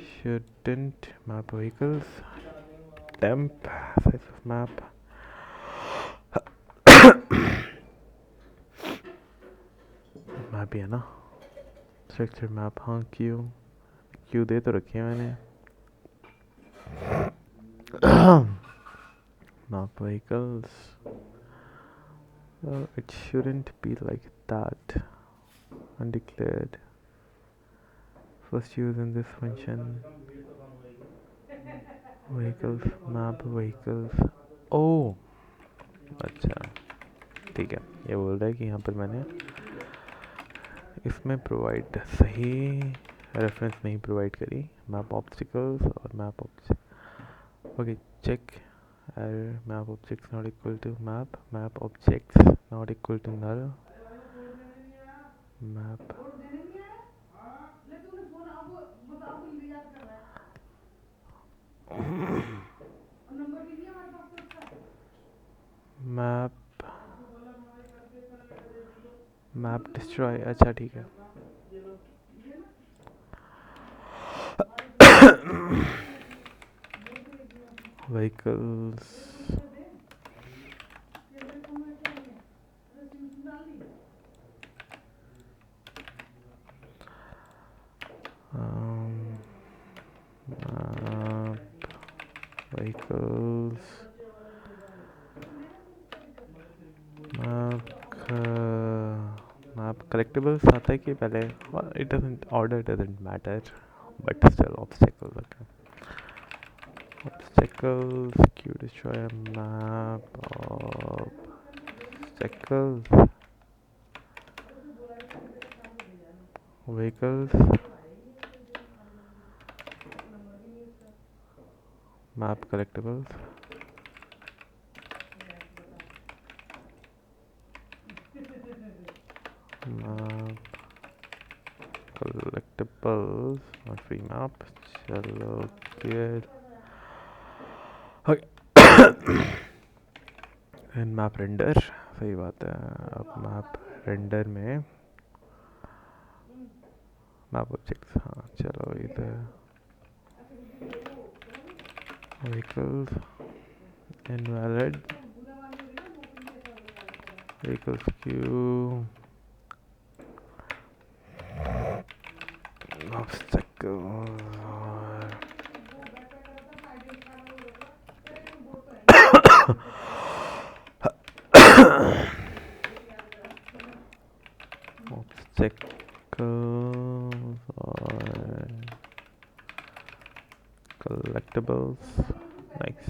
shouldn't map vehicles temp size of map map ही है ना, स्ट्रक्चर मैप। हाँ, क्यू दे तो रखी है मैंने। map vehicles, it shouldn't be like that, undeclared, first use in this function, vehicles map vehicles। ओ अच्छा, ठीक है, ये बोल रहा है कि यहाँ पर मैंने इसमें प्रोवाइड सही रेफरेंस नहीं प्रोवाइड करी, मैप ऑब्स्टिकल्स और map object. Okay, check error, map objects not equal to map objects not equal to null, map map map destroy. अच्छा ठीक है, व्हीकल्स व्हीकल्स मैप कलेक्टिबल्स आता है कि पहले? It doesn't, order doesn't matter, but still obstacles. Okay, obstacles, queue destroy a map obstacles, vehicles map collectibles, map collectibles, not free map। चलो clear। Okay, map render, सही बात है। अब map render में मैप ऑब्जेक्ट्स, हाँ चलो इधर vehicles invalid, vehicles queue obstacles obstacles और collectibles। Nice,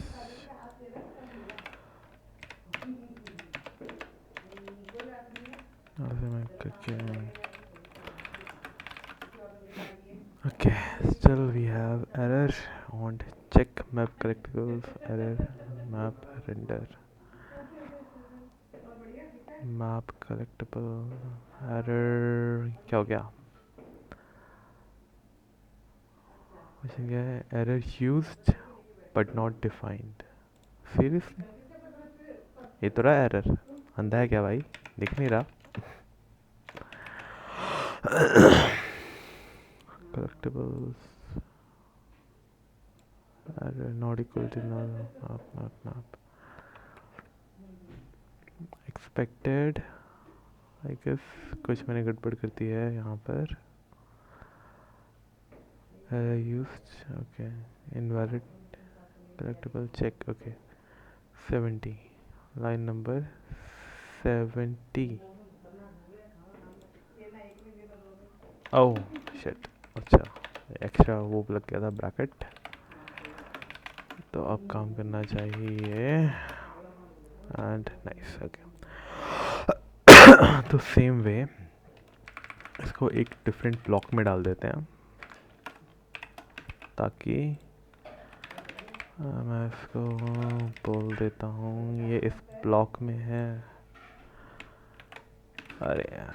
okay, still we have error on check map collectibles, error map render, map collectible error। क्या हो गया? क्वेश्चन क्या है? Error used but not defined. Seriously, ये तो रहा एरर। अंधा है क्या भाई, दिख नहीं रहा? collectibles error not equal to null, map expected, I guess कुछ मैंने गड़बड़ कर दी है यहाँ पर। used, okay, invalid collectible check, okay, 70, line number 70। Oh shit, अच्छा, एक्स्ट्रा वो लग गया था ब्रैकेट, तो अब काम करना चाहिए। And nice, okay. तो सेम वे इसको एक डिफरेंट ब्लॉक में डाल देते हैं। ताकि मैं इसको बोल देता हूँ ये इस ब्लॉक में है। अरे यार,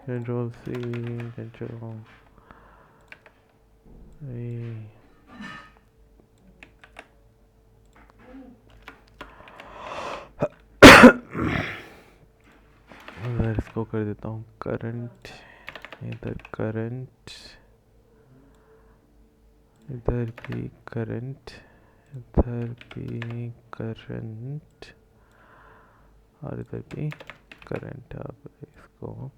कंट्रोल सी, कंट्रोल अगर इसको कर देता हूँ करंट, इधर करंट, इधर भी करंट, इधर भी करंट और इधर भी करंट। अब इसको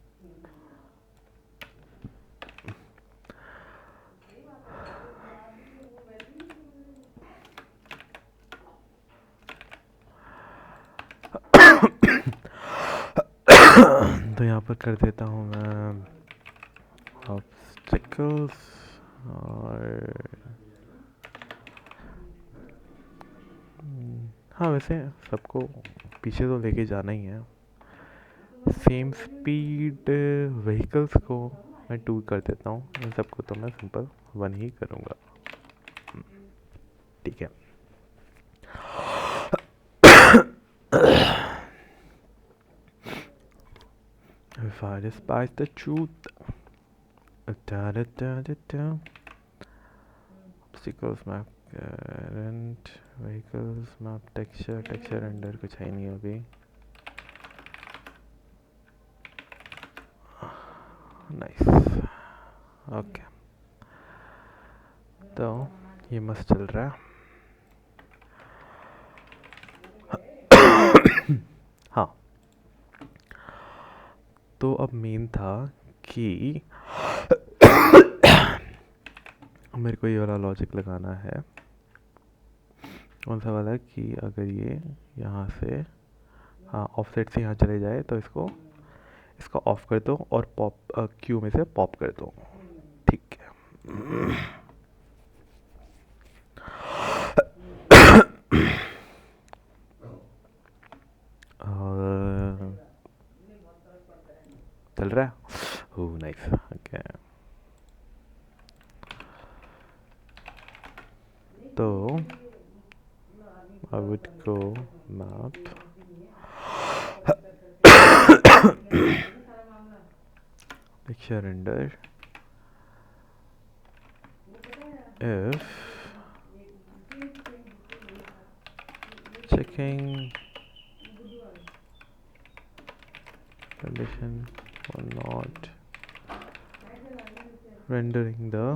तो यहाँ पर कर देता हूँ मैं ऑब्स्टिकल्स और हाँ, वैसे सबको पीछे तो लेके जाना ही है। सेम स्पीड व्हीकल्स को मैं 2 कर देता हूँ, इन सबको तो मैं सिंपल 1 ही करूँगा। ठीक है। If I despise the truth, da da da da da. Obstacles map, current vehicles map, texture render कुछ है नहीं अभी। Nice, okay. तो ये मस्त चल रहा है। हाँ, तो अब मेन था कि मेरे को ये वाला लॉजिक लगाना है। कौन सा वाला? कि अगर ये यहाँ से, हाँ, ऑफसेट से यहाँ चले जाए तो इसको ऑफ कर दो और पॉप क्यू में से पॉप कर दो। ठीक है। चल रहा है। Oh nice, okay. तो I would go map picture render if checking condition or not rendering the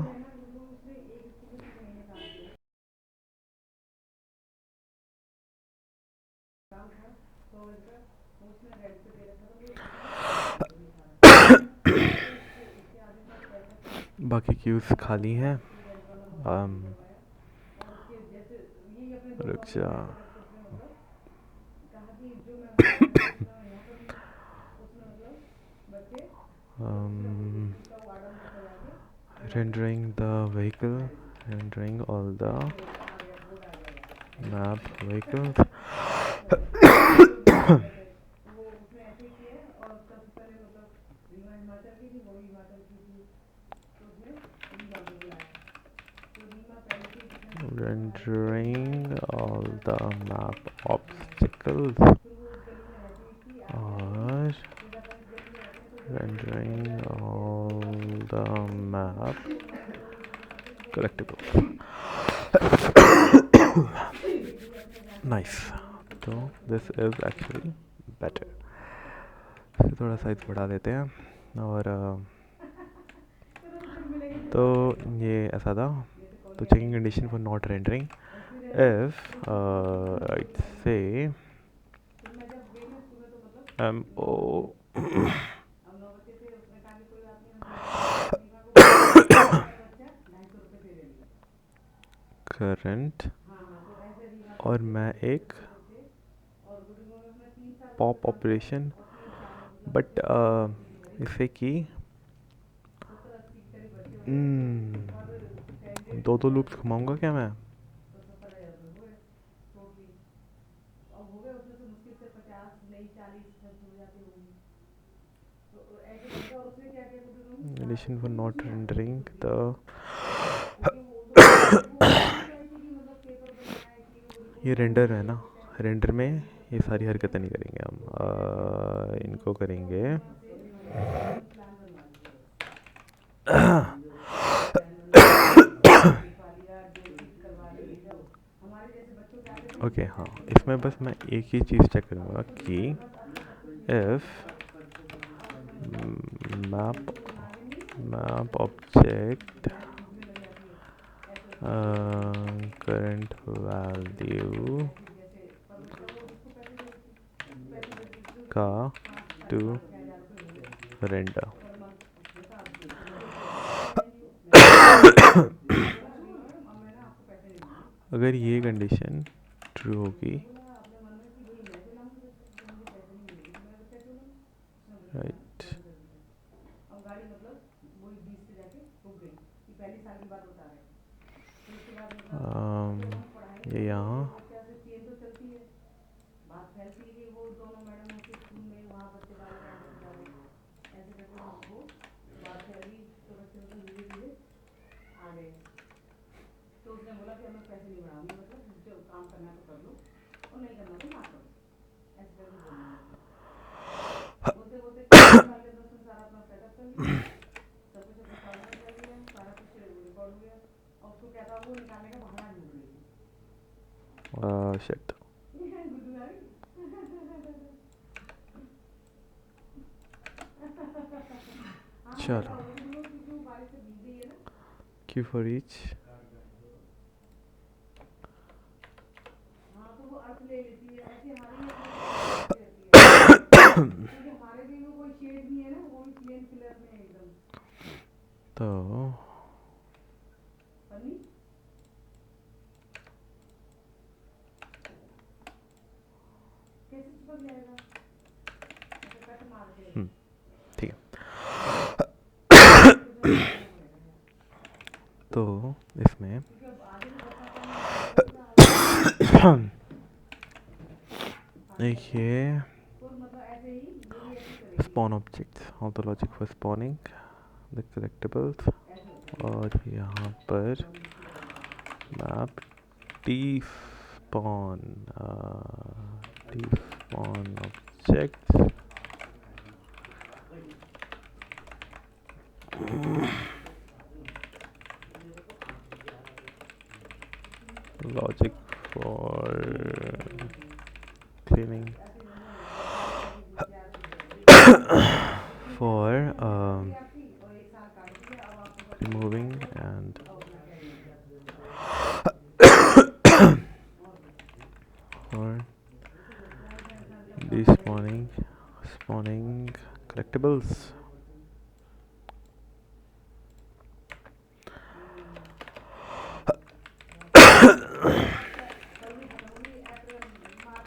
बाकी क्यूज खाली हैं। रुक जा। rendering the vehicle, rendering all the map vehicles. Rendering all the map obstacles or rendering all the map collectibles. Nice. So this is actually better. थोड़ा size बढ़ा देते हैं और तो ये ऐसा था। तो checking condition for not rendering if I'd say MO current और मैं एक पॉप ऑपरेशन, बट इससे कि दो लूप्स घुमाऊंगा क्या मैं? condition for not rendering the ये रेंडर है ना, रेंडर में ये सारी हरकतें नहीं करेंगे हम, इनको करेंगे ओके हाँ, इसमें बस मैं एक ही चीज़ चेक करूँगा कि if map object current value का टू रेंडर, अगर ये कंडीशन ट्रू होगी, राइट, ये यहाँ शिट, चलो क्यू फॉर ईच, तो ठीक है, तो इसमें देखिए spawn objects, ontologic for spawning the collectibles, और यहाँ पर map despawn objects, logic for cleaning for removing and for spawning collectibles.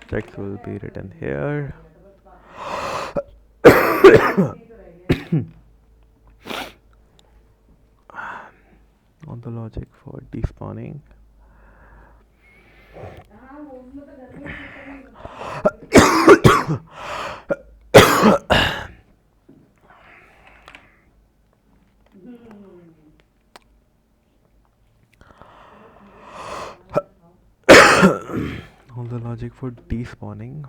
Text will be written here. On the logic for despawning. On the logic for despawning.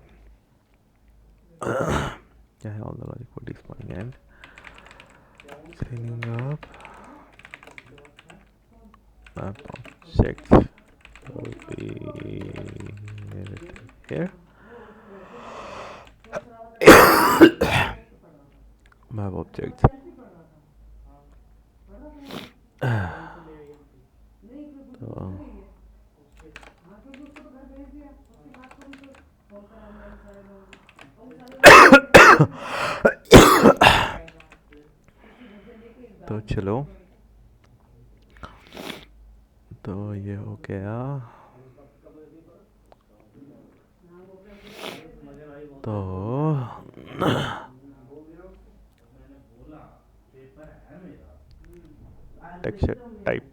Yeah, all the logic for despawning and cleaning up map objects will be here. Map objects. तो चलो, तो ये हो गया, तो texture type,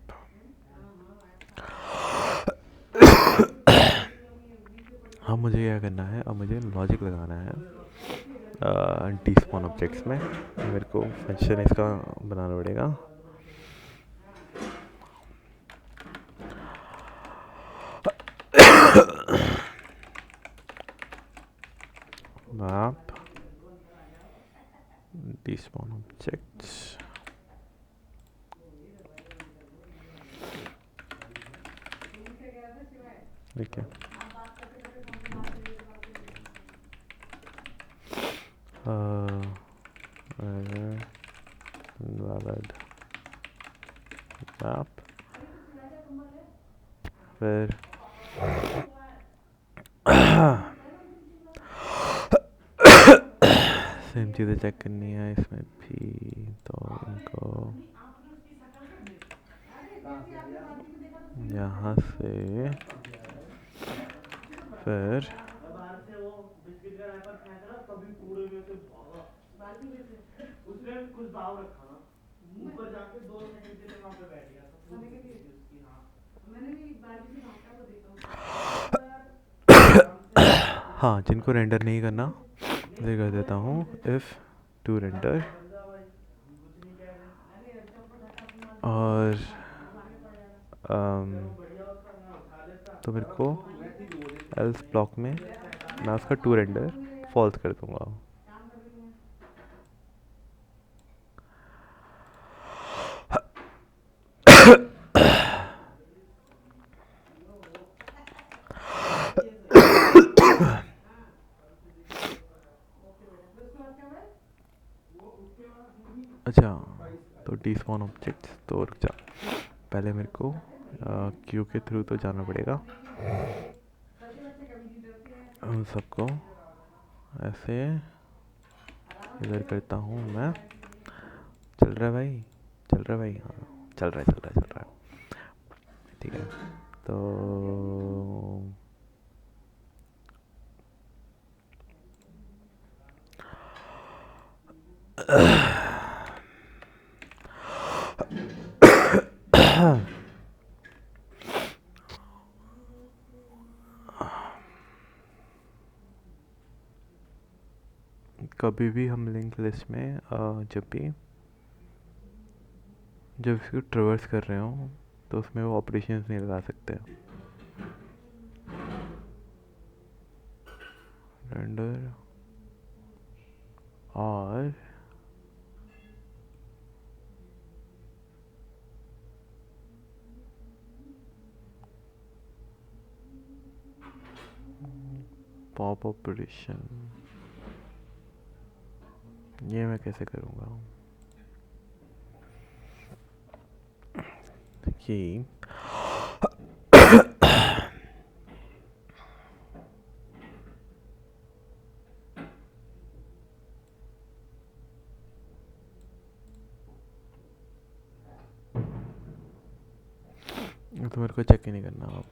अब मुझे क्या करना है, अब मुझे लॉजिक लगाना है despawn ऑब्जेक्ट्स में मेरे को फंक्शन इसका बनाना पड़ेगा। map despawn objects ठीक है। invalid map, फिर सेम चीज़ें चेक करनी है इसमें भी, तो इनको यहाँ से फिर हाँ, जिनको रेंडर नहीं करना ये कर देता हूँ इफ़ टू रेंडर, और तो मेरे को एल्स ब्लॉक में मैं उसका टू रेंडर फॉल्स कर दूँगा। अच्छा, तो despawn ऑब्जेक्ट्स, तो रुक जा, पहले मेरे को क्यू के थ्रू तो जाना पड़ेगा। उन सबको ऐसे इधर करता हूँ मैं। चल रहा है भाई, चल रहा है भाई, हाँ चल रहा है, चल रहा है, चल रहा है, ठीक है। तो कभी भी हम लिंक लिस्ट में जब इसको ट्रेवर्स कर रहे हो तो उसमें वो ऑपरेशंस नहीं लगा सकते। रेंडर और पॉप ऑपरेशन, ये मैं कैसे करूँगा कि तो मेरे को चेक ही नहीं करना अब।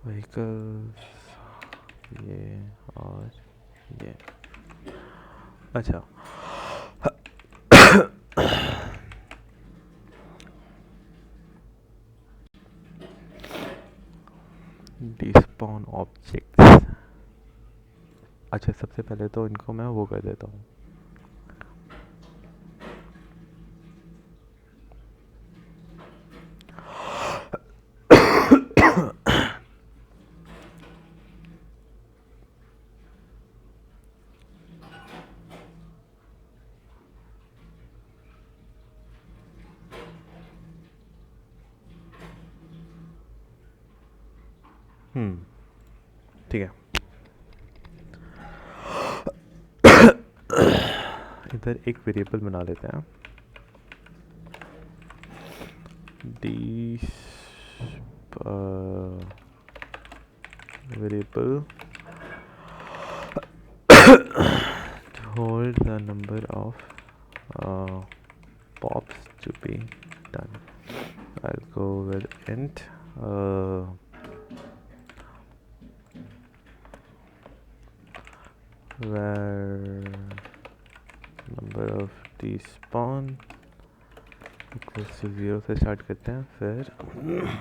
व्हीकल्स ये और ये, अच्छा डिस्पॉन ऑब्जेक्ट्स। अच्छा, सबसे पहले तो इनको मैं वो कर देता हूँ, ठीक है। इधर एक वेरिएबल बना लेते हैं, variable to hold the number of pops to be done. I'll go with int where number of despawn equals to 0 से स्टार्ट करते हैं। फिर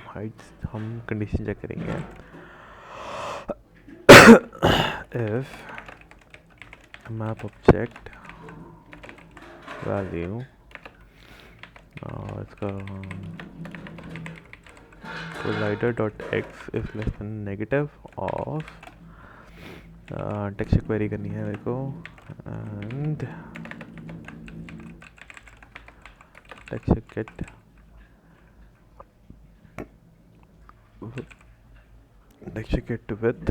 हाइट्स हम कंडीशन चेक करेंगे, if मैप ऑब्जेक्ट वैल्यू और इसका collider dot X is less than negative of texture query करनी है मेरे को and texture get with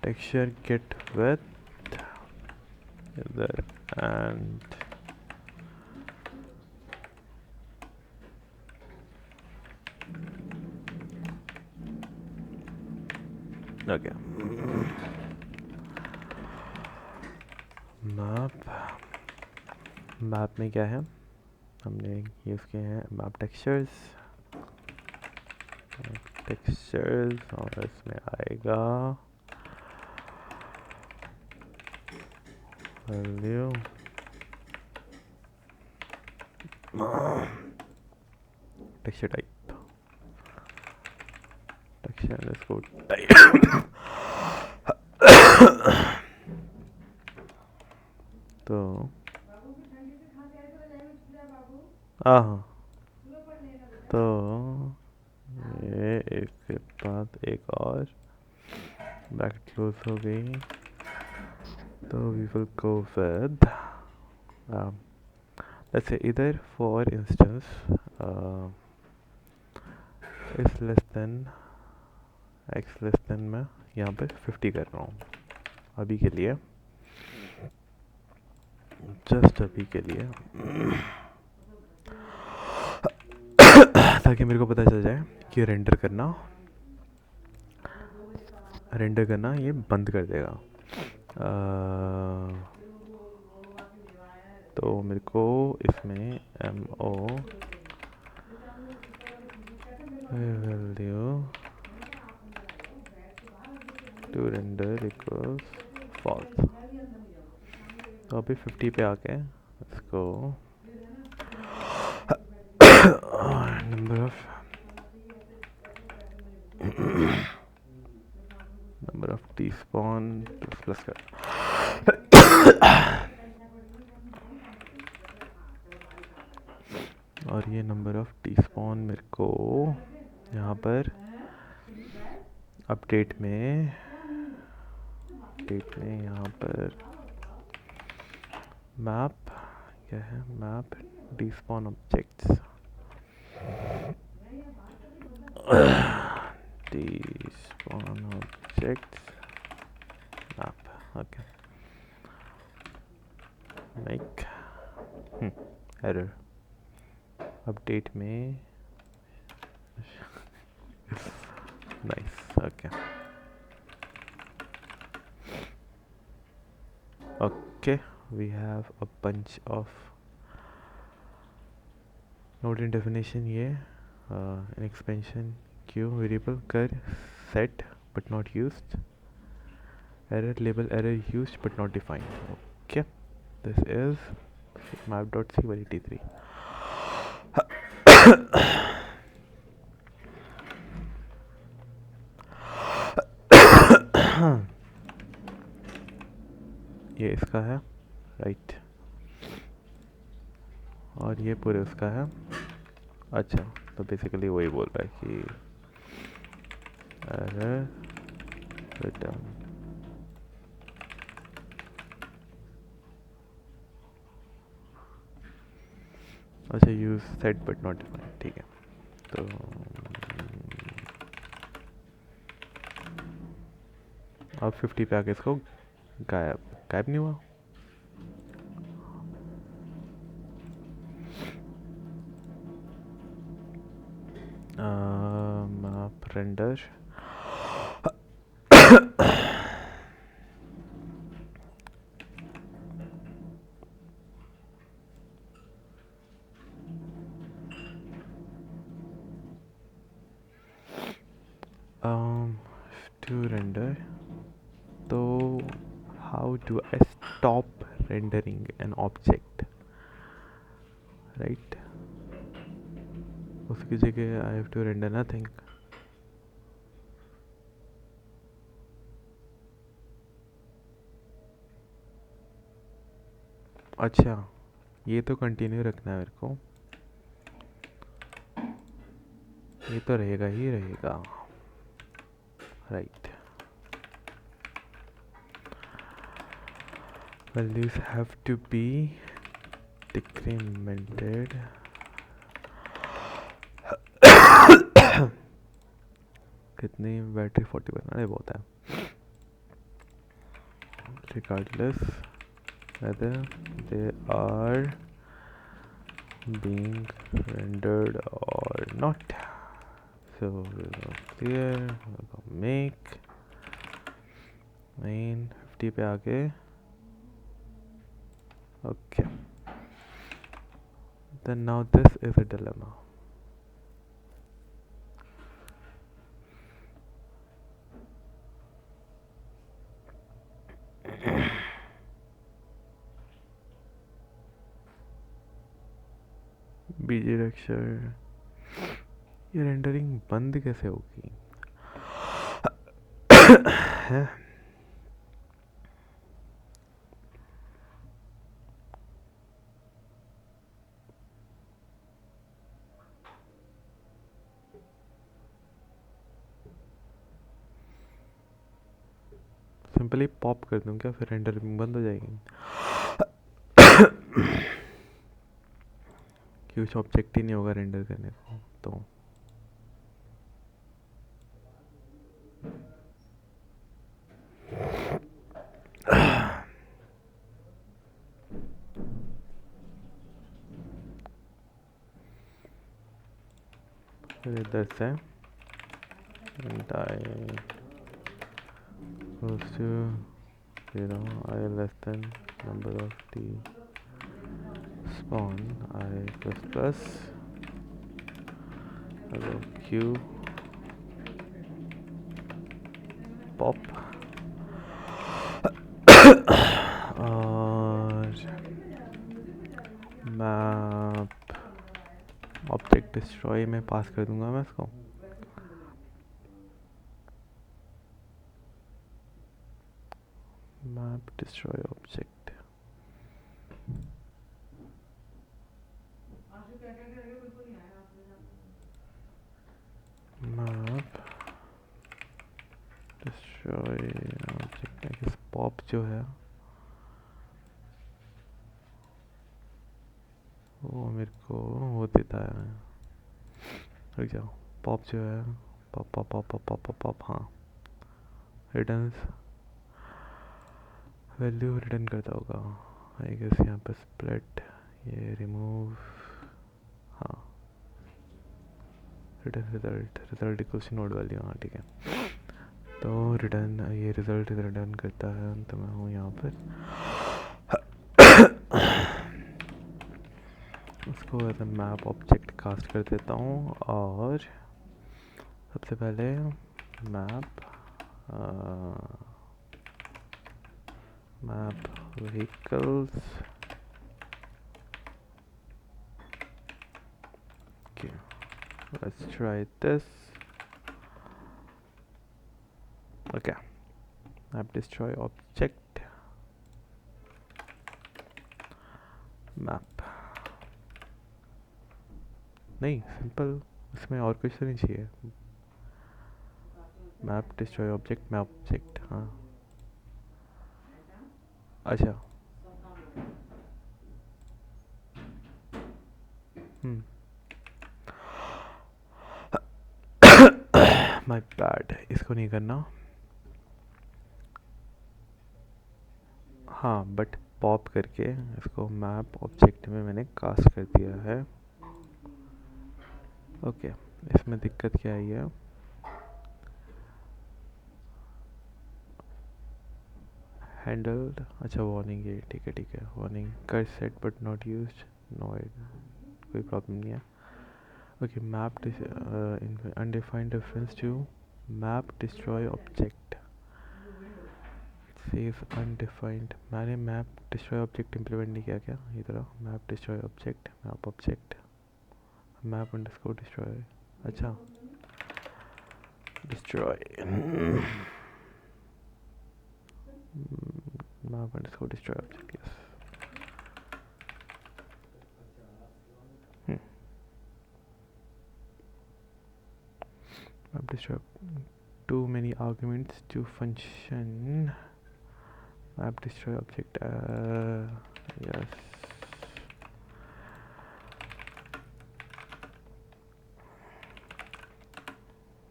texture get with there and okay मैप में क्या है हमने यूज़ किए हैं मैप टेक्सचर्स और इसमें आएगा वैल्यू टेक्सचर टाइप टेक्सचर इसको टाइप तो हाँ तो ये एक के बाद एक और ब्रैकेट क्लोज हो गई तो we will go with let's say either for instance is less than x less than मैं यहाँ पे 50 कर रहा हूँ अभी के लिए जस्ट अभी के लिए ताकि मेरे को पता चल जाए कि रेंडर करना ये बंद कर देगा तो मेरे को इसमें MO value to render equals false तो अभी 50 पे आके इसको number of despawn plus कर और ये नंबर ऑफ टी स्पॉन मेरे को यहाँ पर अपडेट में यहाँ पर मैप क्या है map T spawn objects T spawn objects map okay make error update में nice okay we have a bunch of node in definition ये an expansion queue variable कर set but not used error label error used but not defined okay this is map.c/t3 ये इसका है right और ये पूरे उसका है अच्छा तो बेसिकली वही बोल रहा है कि एरर रिटर्न अच्छा use set but not defined ठीक है तो अब 50 पे आके इसको गायब नहीं हुआ मैप रेंडर to render तो how do I stop rendering an object, right? उसकी जगह I have to render nothing. अच्छा, ये तो कंटिन्यू रखना है मेरे को, ये तो रहेगा ही रहेगा, right. Values have to be decremented. कितनी बैटरी 40%, अरे बहुत है. Regardless whether they are being rendered or not. So we'll go clear, we'll go make main 50 पे आके. Okay, then now this is a dilemma. बीजी रक्षर, ये रेंडरिंग बंद कैसे होगी? है सिंपली पॉप कर दूं क्या, फिर रेंडरिंग बंद हो जाएगी? कुछ ऑब्जेक्ट ही नहीं होगा रेंडर करने को तो. फिर इधर से die goes to 0, I less than number of t spawn I plus plus, hello q pop. और मैप ऑब्जेक्ट डिस्ट्रॉय में पास कर दूंगा मैं इसको. Map destroy object, map destroy object. Pop जो है वो मेरे को वो देता है. रुक जाओ, पॉप जो है, pop pop pop pop pop pop pop, हाँ रिटर्न वैल्यू रिटर्न करता होगा आई गेस. यहाँ पर स्प्लिट, ये रिमूव, हाँ return result, result equals node value, हाँ ठीक है. तो रिटर्न, ये रिजल्ट रिटर्न करता है. तो मैं हूँ यहाँ पर, उसको एज मैप ऑब्जेक्ट कास्ट कर देता हूँ. और सबसे पहले map map vehicles. Okay, let's try this. Okay, map destroy object map. नहीं सिंपल, इसमें और कुछ तो नहीं चाहिए. Map destroy object map object, हाँ अच्छा. माय बैड, इसको नहीं करना. हाँ बट पॉप करके इसको मैप ऑब्जेक्ट में मैंने कास्ट कर दिया है. ओके, इसमें दिक्कत क्या आई है? हैंडल्ड, अच्छा वार्निंग, ये ठीक है. वार्निंग कर set but not used, no कोई प्रॉब्लम नहीं है. Okay, map undefined reference to map destroy object. Save undefined, मैंने मैप डिस्ट्रॉय ऑब्जेक्ट इम्प्लीमेंट नहीं किया क्या? ये तरह map destroy object, map object, map underscore destroy, अच्छा destroy map underscore destroy object, yes. Map destroy, too many arguments to function, map destroy object, yes।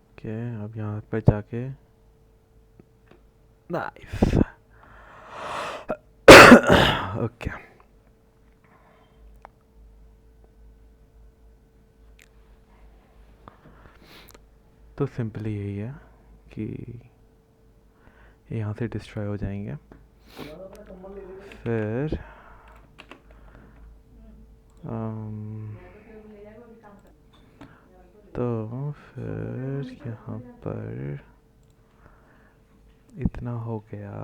Okay, अब यहाँ पे जाके नाइस ओके। तो सिंपली यही है कि यहाँ से डिस्ट्रॉय हो जाएंगे, फिर तो फिर यहाँ पर इतना हो गया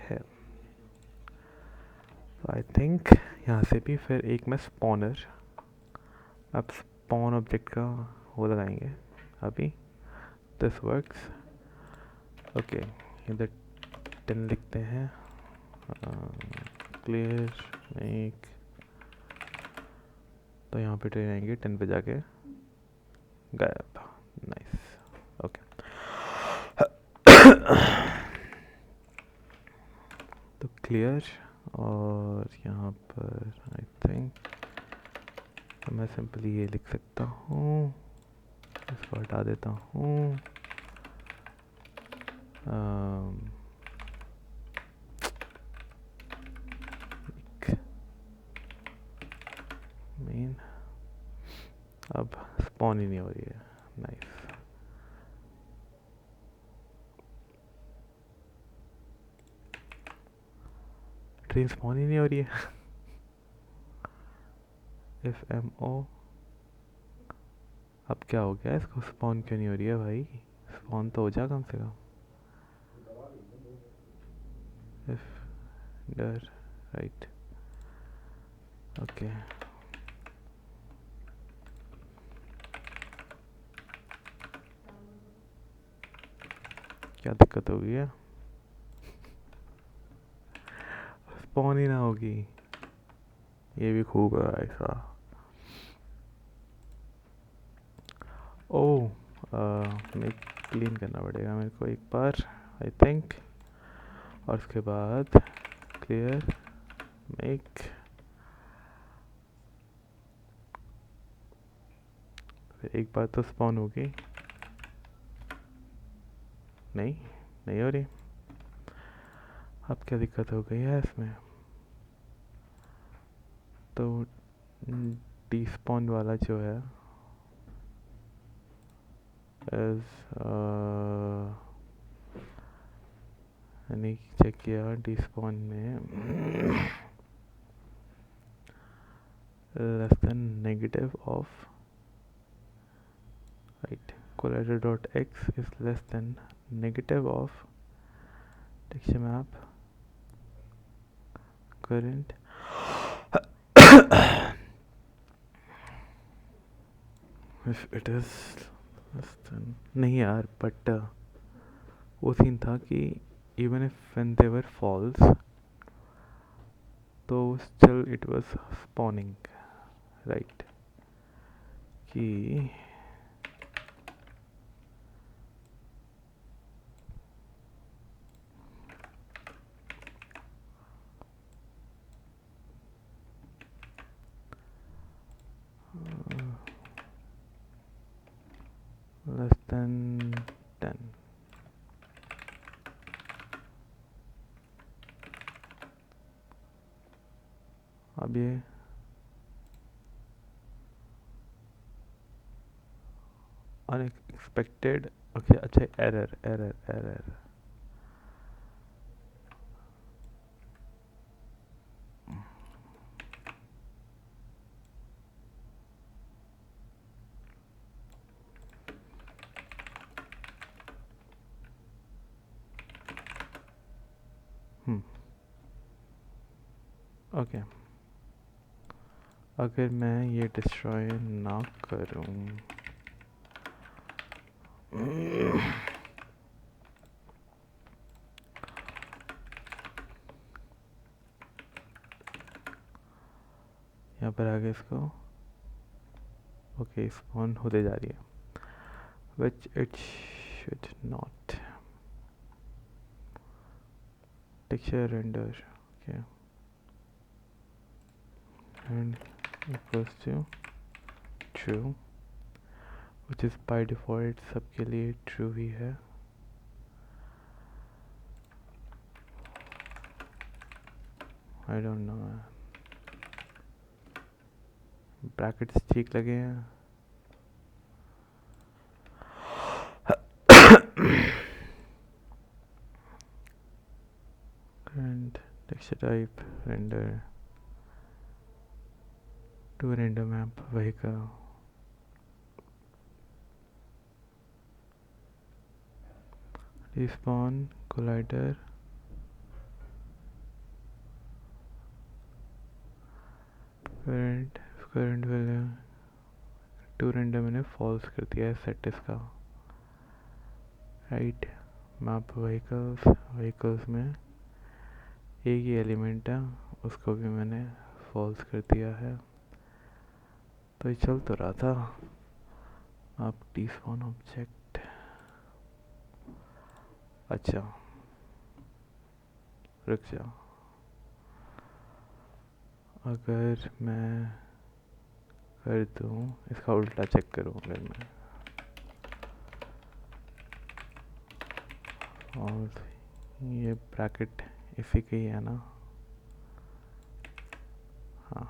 है। आई थिंक यहाँ से भी फिर एक मैं स्पॉनर, अब स्पॉन ऑब्जेक्ट का वो लगाएंगे अभी, दिस वर्क्स। ओके, इधर 10 लिखते हैं, क्लियर मेक, तो यहाँ पे ट्रेन आएंगे 10 पे जाके गायब, नाइस ओके। तो क्लियर, और यहाँ पर आई थिंक तो मैं सिंपली ये लिख सकता हूँ, इसको हटा देता हूँ, मेन, अब स्पॉन ही नहीं हो रही है, नाइस। ट्रेन स्पॉन ही नहीं हो रही है इफ एम ओ, अब क्या हो गया, इसको स्पॉन क्यों नहीं हो रही है भाई? स्पॉन तो हो जा कम से कम, इफ डर राइट ओके। क्या दिक्कत हो गई है? स्पॉन ही ना होगी, ये भी खूब है ऐसा। ओह, मैं क्लीन करना पड़ेगा मेरे को एक बार आई थिंक, और उसके बाद क्लियर मेक, फिर एक बार तो स्पॉन होगी, नहीं नहीं हो रही, अब क्या दिक्कत हो गई है इसमें? तो डी स्पॉन वाला जो है एज यानी चेक किया, डी स्पॉन में less than negative of right, collider dot X is less than negative of texture map current, if it is नहीं यार, बट वो सीन था कि even if when they were false तो still it was spawning right, कि less than 10, अब ये unexpected, okay अच्छा, एरर एरर एरर, ओके, अगर मैं ये डिस्ट्रॉय ना करूं, यहाँ पर आगे इसको ओके स्पॉन होते जा रही है, which it should not. Texture render, okay, and equals to true, which is by default सबके लिए true ही है. I don't know, ब्रैकेट्स ठीक लगे हैं. And texture type render to render map vehicle. Respawn collider current value to render मैंने false कर दिया है सेट इसका, राइट. मैप व्हीकल्स में एक ही एलिमेंट है, उसको भी मैंने फॉल्स कर दिया है. तो ये चल तो रहा था. आप डिस्पॉन ऑब्जेक्ट, अच्छा रुक जा, अगर मैं कर दूँ इसका उल्टा चेक करूँ अगर मैं, और ये ब्रैकेट इसी के ही है ना. हाँ,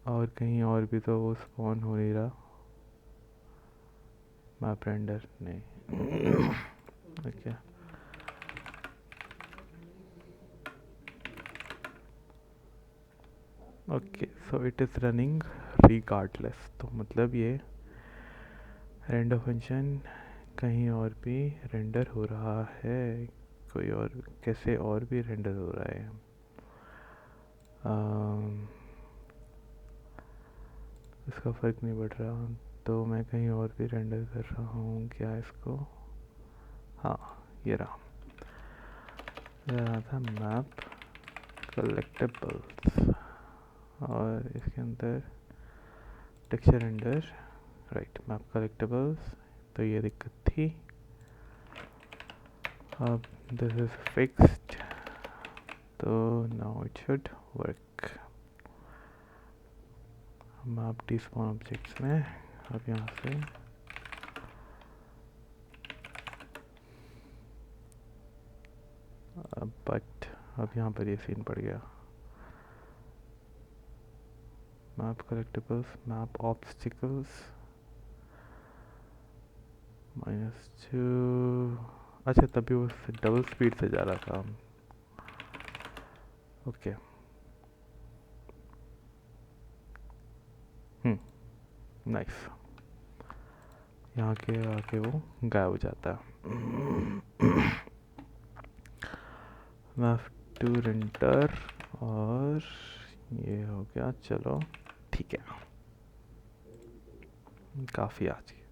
और कहीं और भी तो वो स्पॉन हो नहीं रहा. मैप रेंडर नहीं. Okay, okay, so it is running regardless. तो मतलब ये रेंडर फंक्शन कहीं और भी रेंडर हो रहा है, कोई और कैसे और भी रेंडर हो रहा है. इसका फ़र्क नहीं पड़ रहा, तो मैं कहीं और भी रेंडर कर रहा हूँ क्या इसको. हाँ, ये रहा था मैप कलेक्टेबल्स, और इसके अंदर texture render, right. Map collectables, तो ये दिक्कत थी. अब दिस इज फिक्स्ड, तो now it should work. Map despawn objects में अब यहाँ से बट अब यहाँ पर ये सीन पड़ गया. Map collectables, map obstacles -2. अच्छा, तभी वो डबल स्पीड से जा रहा था. Okay, nice. यहाँ के आके वो गायब हो जाता है. मैप टू रेंडर, और ये हो गया. चलो ठीक है, काफ़ी आज की